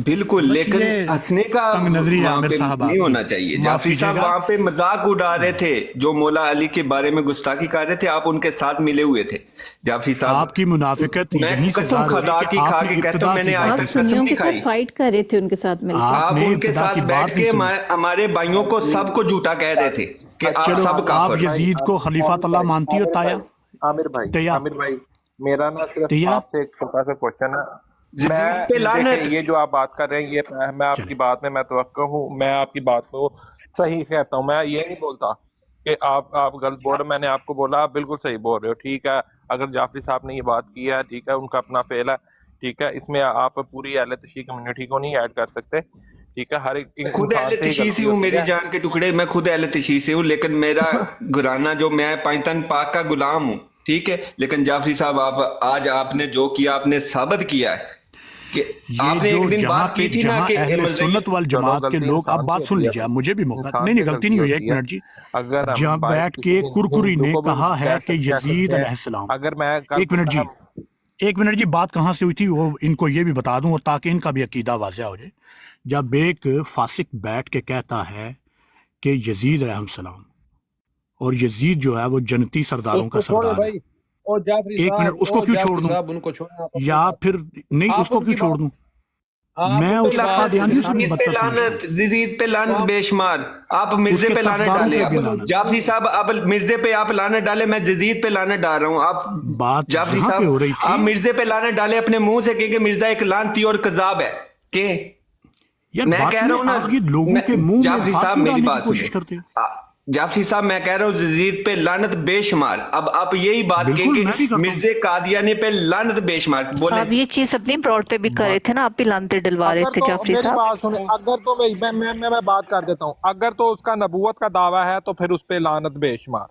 बिल्कुल, लेकिन हंसने का वहाँ पे नहीं होना चाहिए। जाफरी साहब वहाँ पे मजाक उड़ा रहे थे, जो मौला अली के बारे में गुस्ताखी कर रहे थे, आप उनके साथ मिले हुए थे। जाफरी साहब आपकी मुनाफिकत मैं कसम खुदा की खा के कहता हूँ, मैंने आज तक कसम नहीं खाई। फाइट कर रहे थे उनके साथ मिलकर, आप उनके साथ बैठ के हमारे भाइयों को सबको झूठा कह रहे थे कि आप सब काफिर। आप यजीद को खलीफातुल्लाह मानती हो ताया? आमिर भाई मेरा ना सिर्फ आपसे एक छोटा सा क्वेश्चन है। ये जो आप बात कर रहे हैं, ये मैं आपकी बात में मैं तवक्को हूँ, मैं आपकी बात को सही कहता हूँ। मैं ये नहीं बोलता कि आप गलत बोल रहे, मैंने आपको बोला आप बिल्कुल सही बोल रहे हो, ठीक है। अगर जाफरी साहब ने ये बात की है, ठीक है, उनका अपना फेल है, ठीक है। इसमें आप पूरी अहले तशरीह कम्युनिटी को नहीं ऐड कर सकते, ठीक है। हर एक खुद अहले तशरीह से हूँ, मेरी जान के टुकड़े, मैं खुद अहले तशरीह से हूँ, लेकिन मेरा घराना जो, मैं पाकिस्तान पाक का गुलाम हूँ, ठीक है। लेकिन जाफरी साहब आप आज आपने जो किया, आपने साबित किया है कि आपने एक दिन बात की थी ना कि अहले सुन्नत वल जमात के लोग, अब बात सुन लीजिए, मुझे भी मौका नहीं, गलती नहीं हुई, एक मिनट जी। जहाँ बैठ के कुरकुरी ने कहा है कि यजीद अलैहिस्सलाम, अगर मैं एक मिनट जी, बात कहाँ से हुई थी वो इनको ये भी बता दूं, और ताकि इनका भी अकीदा वाज़ेह हो जाए। जब एक फासिक बैठ के कहता है कि यजीद अलैहिस्सलाम, और यजीद जो है वो जनती सरदारों का सरदार है, एक मिनट, उसको क्यों छोड़ दूं, या फिर नहीं, उसको क्यों छोड़ दूं? मैं उसका कादियानी से भी बदतर समझता हूं। यजीद पे लानत बेशुमार, आप मिर्जे पे लानत डाले। जाफरी साहब अब मिर्जे पे आप लानत डाले, मैं यजीद पे लानत डाल रहा हूं। आप बात जाफरी साहब आप मिर्जे पे लानत डाले अपने मुंह से, क्योंकि मिर्जा एक लानती और कज़ाब है। के मैं कह रहा हूं ना, लोगों के मुंह में जाफरी साहब मेरी बात सुनिए, जाफरी साहब मैं कह रहा हूँ यजीद पे लानत बेशुमार। अब आप यही बात कहेंगे मिर्जे कादियानी पे लानत बेशुमार बोले। आप ये चीज अपनी ब्रॉड पे भी कर रहे थे ना, आप भी लानते डलवा रहे थे जाफरी साहब। अगर तो मैं बात कर देता हूँ, अगर तो उसका नबूवत का दावा है तो फिर उस पे लानत बेशुमार।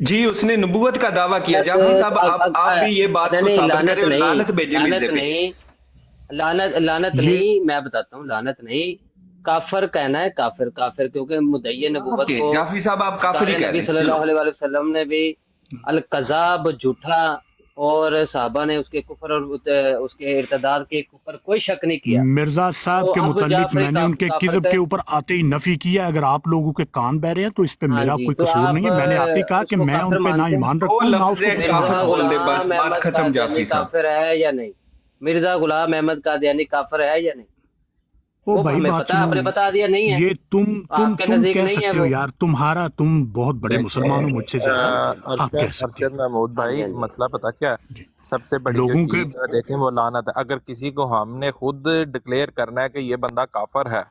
जी, उसने नबूवत का दावा किया। जाफरी साहब आप भी ये बात को साबित करें, लानत भेजे मिर्जे पे। لعنت نہیں، میں بتاتا ہوں، لعنت نہیں، کافر کہنا ہے، کافر کافر، کیونکہ مدعی نبوت کو جعفری صاحب آپ کافر ہی کہہ نبی رہے صلی ہیں. اللہ علیہ وسلم نے بھی القذاب، جھوٹا، اور صحابہ نے اس کے کفر اور اس کے ارتداد کے کفر کوئی شک نہیں کیا. مرزا صاحب تو کے اب متعلق جعفری میں نے ان کے کافر کذب کے اوپر آتے ہی نفی کیا. اگر آپ لوگوں کے کان بہ رہے ہیں تو اس پہ ہاں میرا جی، کوئی تو قصور آپ نہیں ہے. میں نے آپ ہی کہا اس کہ کو میں کافر ان پہ نہ مانتے ہیں؟ ایمان وہ رکھتا ہوں نہ لفظ اس کو کافر مرزا بول دے غلام بس، بات احمد ختم جعفری قادیانی صاحب. کافر ہے یا نہیں؟ مرزا غلام احمد قادیانی کافر ہے یا نہیں؟ او وہ بھائی ہمیں بات پتا، سنو، آپ نے بتا دیا نہیں ہے، یہ تم آپ کے نزدیک کہہ نہیں ہے سکتے ہو وہ. یار، تم بہت بڑے مسلمان ہو مجھ سے زیادہ، آپ کہہ سکتے ارشد محمود ہاں جی بھائی، ہاں جی مسئلہ پتا کیا ہے؟ جی. سب سے بڑی جو لوگوں کے چیز ہے دیکھیں وہ لعنت ہے. اگر کسی کو ہم نے خود ڈکلیئر کرنا ہے کہ یہ بندہ کافر ہے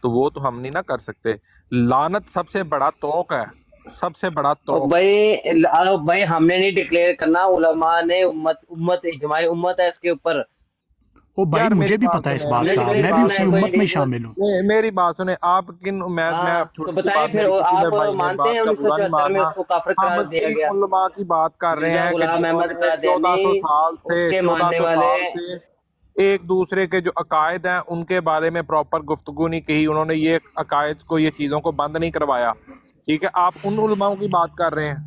تو وہ تو ہم نہیں نہ کر سکتے. لعنت سب سے بڑا توق ہے، سب سے بڑا اور توق. بھائی ہم نے نہیں ڈکلیئر کرنا، علماء نے، امت اجماع امت ہے اس کے اوپر. او بھائی یار مجھے میری بھی بات پتا ہے اس سنیں، ہم بات نے کا، ڈکلیئر میں بھی کرنا اسی ہے، کوئی امت میں انڈیویجول. شامل ہوں. میری بات سنیں آپ کن میں ہاں تو چھوٹی سی بتائیں بات، پھر، میری کسی میں آپ بھائی میری مانتے ہیں بات کا برا نہیں 1974 میں ماننا. اس کو کافر ہم قرار دیا ان گیا؟ علماء کی بات کر رہے مرزا ہیں کہ غلام جنہوں احمد نے 1400 قادیانی، سال اس سے کے ماننے 1400 والے. سال سے ایک دوسرے کے جو عقائد ہیں ان کے بارے میں پراپر گفتگو نہیں کی. انہوں نے یہ عقائد کو، یہ چیزوں کو بند نہیں کروایا. ٹھیک ہے، آپ ان علماء کی بات کر رہے ہیں.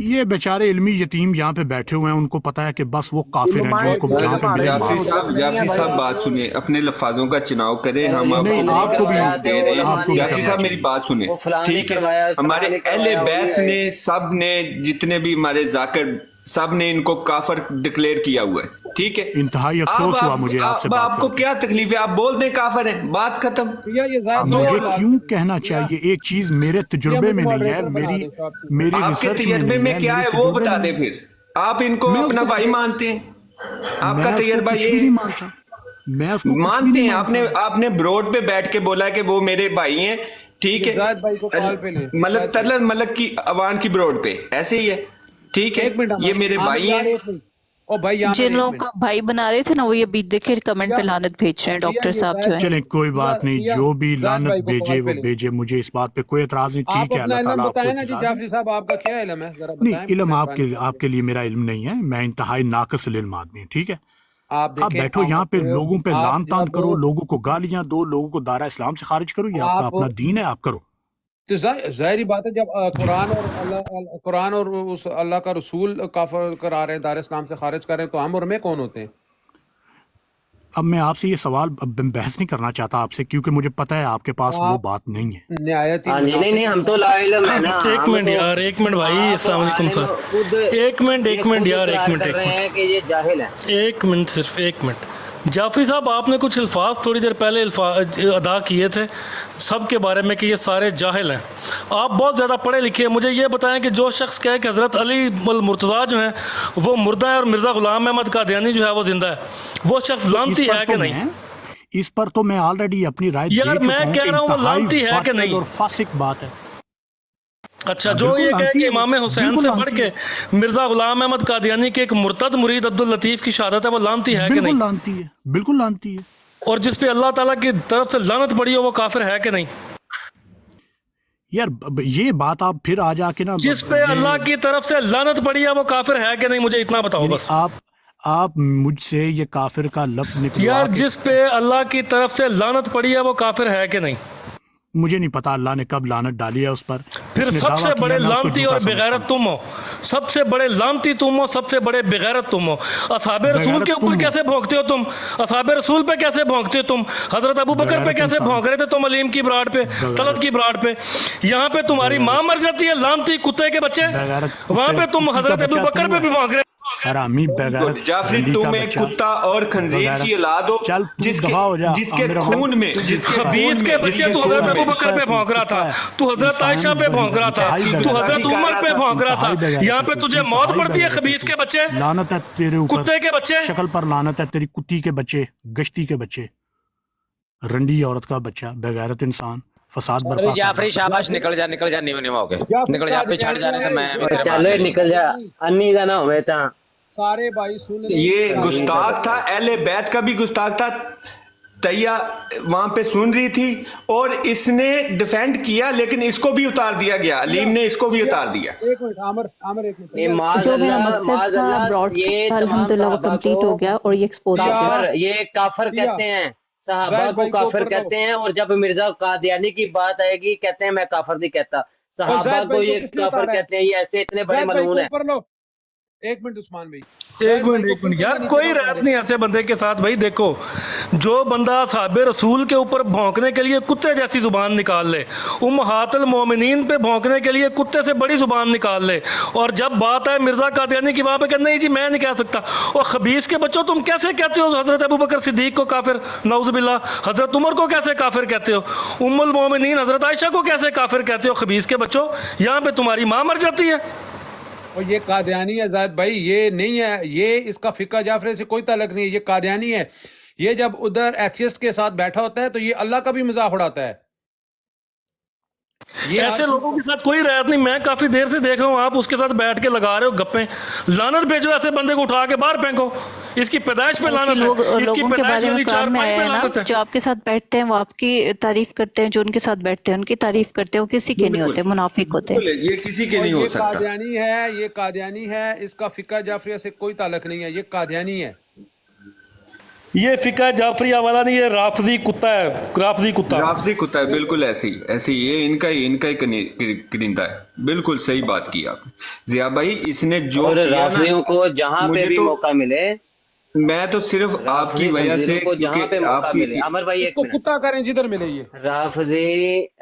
یہ بیچارے علمی یتیم یہاں پہ بیٹھے ہوئے ہیں، ان کو پتا ہے کہ بس وہ کافر ہیں علماء جن کو دین جہاں پہ ہمارے ملے لیے جعفری معاف. صاحب، حجت نہیں ہے جعفری بھائی. صاحب بات سنیں، اپنے لفاظوں کا چناؤ کریں. ہم آپ کو نہیں، بند نہیں آپ کو بھی کروایا دے رہے علماء ہیں. آپ کو بھی نے، جعفری کرنا صاحب میری چاہیے. بات سنیں، وہ فلاں نہیں ٹھیک ہے. کروایا، اس ہمارے طرح نہیں اہل کروایا، وہی بیت ہے. نے، سب نے، جتنے بھی ہمارے ذاکر، سب نے ان کو کافر ڈکلیئر کیا ہوا ہے. ٹھیک ہے. انتہائی اب افسوس ہوا مجھے آپ سے اب بات آپ کر کو کے. کیا تکلیف ہے؟ آپ بول دیں کافر ہیں، بات ختم. یا یہ زائد بھائی مجھے کی بات کیوں سنیں. کہنا یا چاہیے؟ ایک چیز میرے یا تجربے مجھے میں نہیں ہے، ماڈریٹر بنا دیں صاحب کی. میری آپ کے ریسرچ میں تجربے نہیں میں ہے، کیا میرے ہے وہ تجربے بتا میں دیں. نہیں پھر آپ ان کو ہے. میں اس اپنا کو بھائی مانتے ہیں، آپ کا میں اس کو تجربہ کچھ یہ بھی ہے. نہیں مانتا، میں اس کو کچھ بھی مانتے نہیں ہیں. مانتا. آپ نے بروڈ پہ بیٹھ کے بولا کہ وہ میرے بھائی ہیں. ٹھیک یہ ہے. زائد بھائی کو کال پہ لیں. ملک زائد بھائی طلعت ملک کی عوان کی بروڈ پہ ایسے ہی ہے. ٹھیک ہے، ایک منٹ یہ میرے عامر بھائی یار، ہیں. ایک منٹ. او بھائی عامر جن ایک لوگوں منٹ. کا بھائی بنا رہے تھے نا، وہ یہ بھی دیکھے کمنٹ یا پہ لعنت بھیج رہے ہیں یا ڈاکٹر یہ صاحب جو زائد ہے. چلیں کوئی بات نہیں، یا جو بھی زائد لعنت بھائی کو بھیجے کال پہ وہ لیں. بھیجے، مجھے اس بات پہ کوئی اعتراض نہیں. آپ ٹھیک ہے، اپنا اللہ علم تعالیٰ آپ کو بتائیں نا جی، جزا دے. جعفری صاحب آپ کا کیا علم ہے، ذرا نہیں، بتائیں، علم مہربانی کر آپ کے. کے لیے میرا علم نہیں ہے، میں انتہائی ناقص العلم آدمی ہوں. ٹھیک ہے، آپ آپ دیکھیں، بیٹھو یہاں آپ پہ لوگوں پہ آپ لعن طعن جب کرو، لوگوں کو گالیاں دو، لوگوں کو دائرہ اسلام سے خارج کرو. یہ آپ کا آپ اپنا دین ہے، آپ کرو. تو ظاہری بات ہے، جب جی. قرآن اور اس اللہ کا رسول کافر کرا رہے ہیں، دار اسلام سے خارج کر رہے ہیں، تو ہم اور میں کون ہوتے ہیں؟ اب میں آپ سے یہ سوال بحث نہیں کرنا چاہتا آپ سے، کیونکہ مجھے پتا ہے آپ کے پاس وہ آپ بات نہیں ہے. نہایت ہی ہاں جی، نہیں منافق ہم تو لا علم ہے نا، ایک ہم منٹ تو، یار، ایک منٹ بھائی، آپ السلام علیکم عالم سر. خود، ایک منٹ یہ خود یار، ایک اقرار منٹ کر رہے ہیں کہ یہ جاہل ہیں. ایک منٹ، صرف ایک منٹ. جعفری صاحب، آپ نے کچھ الفاظ تھوڑی دیر پہلے ادا کیے تھے سب کے بارے میں کہ یہ سارے جاہل ہیں. آپ بہت زیادہ پڑھے لکھے ہیں، مجھے یہ بتائیں کہ جو شخص کہے کہ حضرت علی المرتضیٰ جو ہیں وہ مردہ ہے اور مرزا غلام احمد قادیانی جو ہے وہ زندہ ہے، وہ شخص تو لعنتی ہے کہ نہیں؟ اس پر تو میں آلریڈی اپنی رائے دے یار میں چکا ہوں کہہ کہ رہا ہوں وہ انتہائی لعنتی ہے کہ باطل نہیں؟ اور فاسق بات ہے. اچھا، جو بالکل یہ کہے لعنتی کہ ہے، وہ امام حسین بالکل سے بڑھ لعنتی کے ہے، مرزا غلام احمد قادیانی کے ایک مرتد مرید عبداللطیف کی شہادت ہے، وہ لعنتی ہے کہ بالکل نہیں؟ لعنتی ہے، بالکل لعنتی ہے. اور جس پہ اللہ تعالیٰ کی طرف سے لعنت پڑی ہو وہ کافر ہے کہ نہیں؟ یار یہ بات آپ پھر آ جا کے نا، جس پہ اللہ یہ کی طرف سے لعنت پڑی ہے وہ کافر ہے کہ نہیں؟ مجھے اتنا بتاؤ یعنی بس. آپ مجھ سے یہ کافر کا لفظ نکلوا یار کے، جس پہ اللہ کی طرف سے لعنت پڑی ہے وہ کافر ہے کہ نہیں؟ مجھے نہیں پتا اللہ نے کب لعنت ڈالی ہے اس پر. پھر اس نے سب دعویٰ سے کیا، بڑے میں اس کو لعنتی جھوٹا اور سمجھتا ہوں. بغیرت تم ہو، سب سے بڑے لعنتی تم ہو، سب سے بڑے بغیرت تم ہو. اصحاب رسول کے بغیرت اوپر تم ہو، کیسے بھونکتے ہو تم؟ اصحاب رسول پہ کیسے بھونکتے ہو تم؟ حضرت ابو بکر پہ بغیرت کیسے انسان، بھونک رہے تھے تم؟ علیم کی براڈ پہ، طلعت بغیرت کی براڈ پہ. یہاں پہ تمہاری ماں بغیرت مر جاتی ہے لعنتی کتے کے بچے، بغیرت وہاں پہ تم کتی کا حضرت ابو بچہ بکر تو پہ ہے، بھی بھونک رہے. حرامی گڈ. بغیرت جعفری رنڈی کا تم ایک بچہ کتا اور خنزیر بغیرت. کی اولاد ہو، چل تو جس کے دفاع ہو جا، جس کے عامر ابو خون میں، جس کے خبیث خون کے میں، جس بچے، کے تو خون حضرت میں ابو بکر پہ بھونک رہا تھا، تو حضرت عائشہ پہ بھونک رہا تھا، انتہائی تو بغیرت حضرت ہے، عمر پہ بھونک رہا تھا. انتہائی بغیرت یہاں ہے پہ تو، تجھے موت انتہائی پڑتی ہے بغیرت ہے خبیث تو. کے بچے، لعنت ہے تیرے اوپر، کتے کے بچے. شکل پر لعنت ہے تیری کتی کے بچے، گشتی کے بچے، رنڈی عورت کا بچہ، بغیرت انسان، فساد ارے برپا کر رہا جعفری ہے. شاباش، نکل جا نیو نیو ہو کے جعفری نکل جا، صاحب پیچھے ہٹ کہنے جانے تو میں بھی تیرے بعد چلو میں نہیں. نکل جا، انی کا نہ ہوئے تا. سارے بھائی سن لیں. یہ انی کا گستاخ تھا، بچہ. اہل بیت کا بھی گستاخ تھا. تیا وہاں پہ سن رہی تھی اور اس نے ڈیفینڈ کیا، لیکن اس کو بھی اتار دیا گیا، علیم نے اس کو بھی اتار دیا۔ ایک منٹ عامر ایک منٹ، جو میرا مقصد تھا براڈ الحمدللہ وہ کمپلیٹ ہو گیا اور یہ ایکسپوز ہو گیا۔ یہ کافر کہتے ہیں، صحابہ کو کافر کہتے ہیں، اور جب مرزا قادیانی کی بات آئے گی کہتے ہیں میں کافر نہیں کہتا، صحابہ کو یہ کافر کہتے ہیں، یہ ایسے اتنے بڑے ملعون ہیں۔ ایک منٹ عثمان بھائی، ایک منٹ یار، کوئی رعایت نہیں ایسے بندے کے ساتھ بھائی۔ دیکھو جو بندہ صحابہ رسول کے اوپر بھونکنے کے لیے کتے جیسی زبان نکال لے، امہات المومنین پہ بھونکنے کے لیے کتے سے بڑی زبان نکال لے، اور جب بات ہے مرزا قادیانی کی وہاں پہ کہ نہیں جی میں نہیں کہہ سکتا، اور خبیث کے بچوں تم کیسے کہتے ہو حضرت ابوبکر صدیق کو کافر، نعوذ باللہ، حضرت عمر کو کیسے کافر کہتے ہو، ام المومنین حضرت عائشہ کو کیسے کافر کہتے ہو؟ خبیث کے بچوں، یہاں پہ تمہاری ماں مر جاتی ہے۔ اور یہ قادیانی ہے زاہد بھائی، یہ نہیں ہے، یہ اس کا فقہ جعفری سے کوئی تعلق نہیں ہے، یہ قادیانی ہے۔ یہ جب ادھر ایتھیسٹ کے ساتھ بیٹھا ہوتا ہے تو یہ اللہ کا بھی مذاق اڑاتا ہے۔ ایسے لوگوں کے ساتھ کوئی رعایت نہیں، میں کافی دیر سے دیکھ رہا ہوں آپ اس کے ساتھ بیٹھ کے لگا رہے ہو گپیں۔ لعنت بھیجو ایسے بندے کو، اٹھا کے باہر پھینکو، اس کی پیدائش پہ لعنت ہے، اس کی لوگوں کے پیدائش بارے میں والی قرآن میں چارپائی پہ آیا ہے لعنت نا، ہے۔ جو آپ کے ساتھ بیٹھتے ہیں وہ آپ کی تعریف کرتے ہیں، جو ان کے ساتھ بیٹھتے ہیں ان کی تعریف کرتے ہیں، وہ کسی کے نہیں ہوتے، منافق ہوتے ہیں۔ یہ کسی کے نہیں ہو سکتا۔ قادیانی ہے، یہ قادیانی ہے، اس کا فقہ جعفریہ سے کوئی تعلق نہیں ہے، یہ قادیانی ہے۔ یہ فقہ جعفریہ والا نہیں، یہ رافضی کتا ہے، رافضی کتا۔ رافضی کتا ہے، بالکل ایسے ہی یہ ان کا ہی کرندہ ہے۔ بالکل صحیح بات کی آپ نے ضیاء بھائی، اس نے جو اور کیا رافضیوں نا، کو جہاں پہ مجھے بھی تو موقع ملے، میں تو صرف آپ کی وجہ سے، جہاں پہ موقع ملے، عمر بھائی اس ایک کو منٹ، کتا کریں جدھر ملے۔ یہ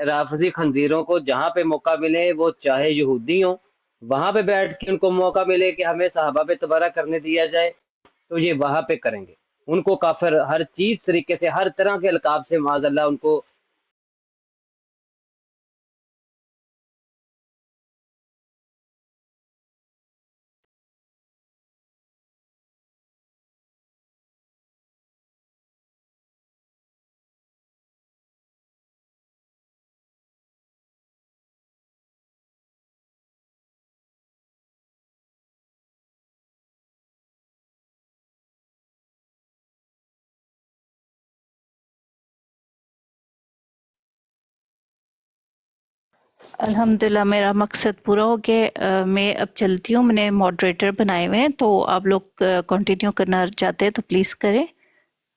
رافضی خنزیروں کو جہاں پہ موقع ملے، وہ چاہے یہودی ہوں، وہاں پہ بیٹھ کے ان کو موقع ملے کہ ہمیں صحابہ پہ تبرہ کرنے دیا جائے تو یہ وہاں پہ کریں گے۔ ان کو کافر ہر چیز طریقے سے، ہر طرح کے القاب سے معاذ اللہ ان کو الحمدللہ میرا مقصد پورا ہو گیا، میں اب چلتی ہوں، میں نے ماڈریٹر بنائے ہوئے ہیں، تو آپ لوگ کنٹینیو کرنا چاہتے ہیں تو پلیز کریں۔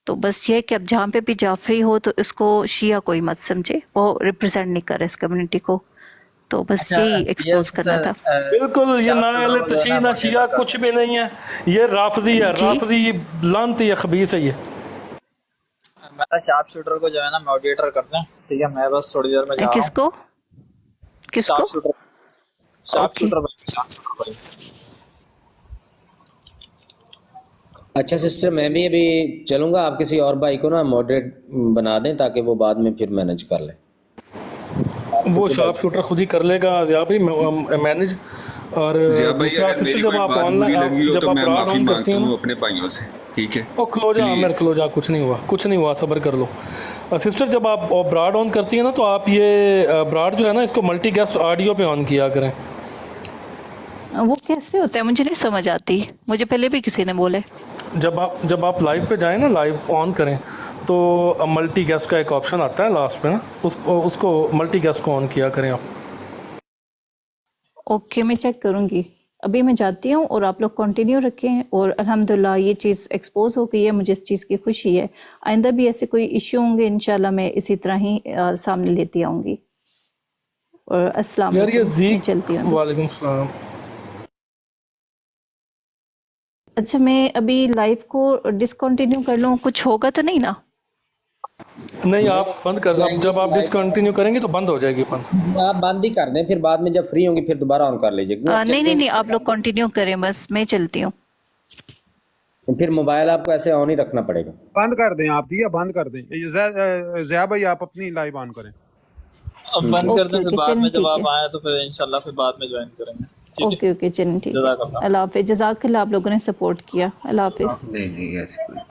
تو بس یہ کہ اب جہاں پہ بھی جعفری ہو تو اس کو شیعہ کوئی مت سمجھے، وہ ریپرزینٹ نہیں کر رہے اس کمیونٹی کو، تو بس یہی ایکسپوز کرنا تھا۔ بالکل، یہ نہ اہل تشیع نہ شیعہ کچھ بھی نہیں ہے، یہ رافضی ہے، رافضی لعنتی ہے، خبیث ہے یہ۔ میرا شارپ شوٹر کو جو ہے نا موڈریٹر کرتے ہیں، ٹھیک ہے؟ میں بس تھوڑی دیر میں جا رہا ہوں۔ کس کو؟ شارپ شوٹر بھائی۔ اچھا سسٹر، میں بھی ابھی چلوں گا، آپ کسی اور بھائی کو نا ماڈریٹ بنا دیں تاکہ وہ بعد میں پھر مینج کر لیں۔ وہ شارپ شوٹر خود ہی کر لے گا ضیاء بھائی مینج۔ اور دوسرا سسٹر جب آپ آن لائن، جب آپ براڈ آن کرتی ہیں نا، اپنے بھائیوں سے، ٹھیک ہے؟ او کھلو جا عامر، کھلو جا، کچھ نہیں ہوا، صبر کر لو۔ سسٹر جب آپ براڈ آن کرتی ہیں نا تو آپ یہ براڈ جو ہے نا اس کو ملٹی گیسٹ آڈیو پہ آن کیا کریں۔ وہ کیسے ہوتا ہے مجھے نہیں سمجھ آتی، مجھے پہلے بھی کسی نے بولے۔ جب آپ لائیو پہ جائیں نا، لائیو آن کریں تو ملٹی گیسٹ کا ایک آپشن آتا ہے لاسٹ پہ نا، اس کو ملٹی گیسٹ کو آن کیا کریں آپ۔ اوکے، میں چیک کروں گی، ابھی میں جاتی ہوں، اور آپ لوگ کنٹینیو رکھیں، اور الحمدللہ یہ چیز ایکسپوز ہو گئی ہے، مجھے اس چیز کی خوشی ہے۔ آئندہ بھی ایسے کوئی ایشو ہوں گے انشاءاللہ میں اسی طرح ہی سامنے لیتی آؤں گی۔ اور السلام علیکم، میں چلتی ہوں۔ وعلیکم السلام۔ اچھا، میں ابھی لائیو کو ڈسکنٹینیو کر لوں، کچھ ہوگا تو نہیں نا؟ نہیں، آپ بند کر دیں، جب آپ ڈسکنٹینیو کریں گے تو بند ہو جائے گی بند۔ آپ بند ہی کر دیں، پھر بعد میں جب فری ہوں گی پھر دوبارہ آن کر لیجیے گا۔ نہیں، آپ لوگ کنٹینیو کریں، بس میں چلتی ہوں۔ پھر موبائل آپ کو ایسے آن ہی رکھنا پڑے گا۔ بند کر دیں آپ، دیا بند کر دیں۔ ضیاء بھائی آپ اپنی لائیو آن کریں۔ اب بند کر دیں، پھر بعد میں جب آپ آئیں تو پھر انشاءاللہ پھر بعد میں جوائن کریں گے۔ اوکے چلیں، ٹھیک ہے، اللہ حافظ، جزاک اللہ، آپ لوگوں نے سپورٹ کیا، اللہ حافظ۔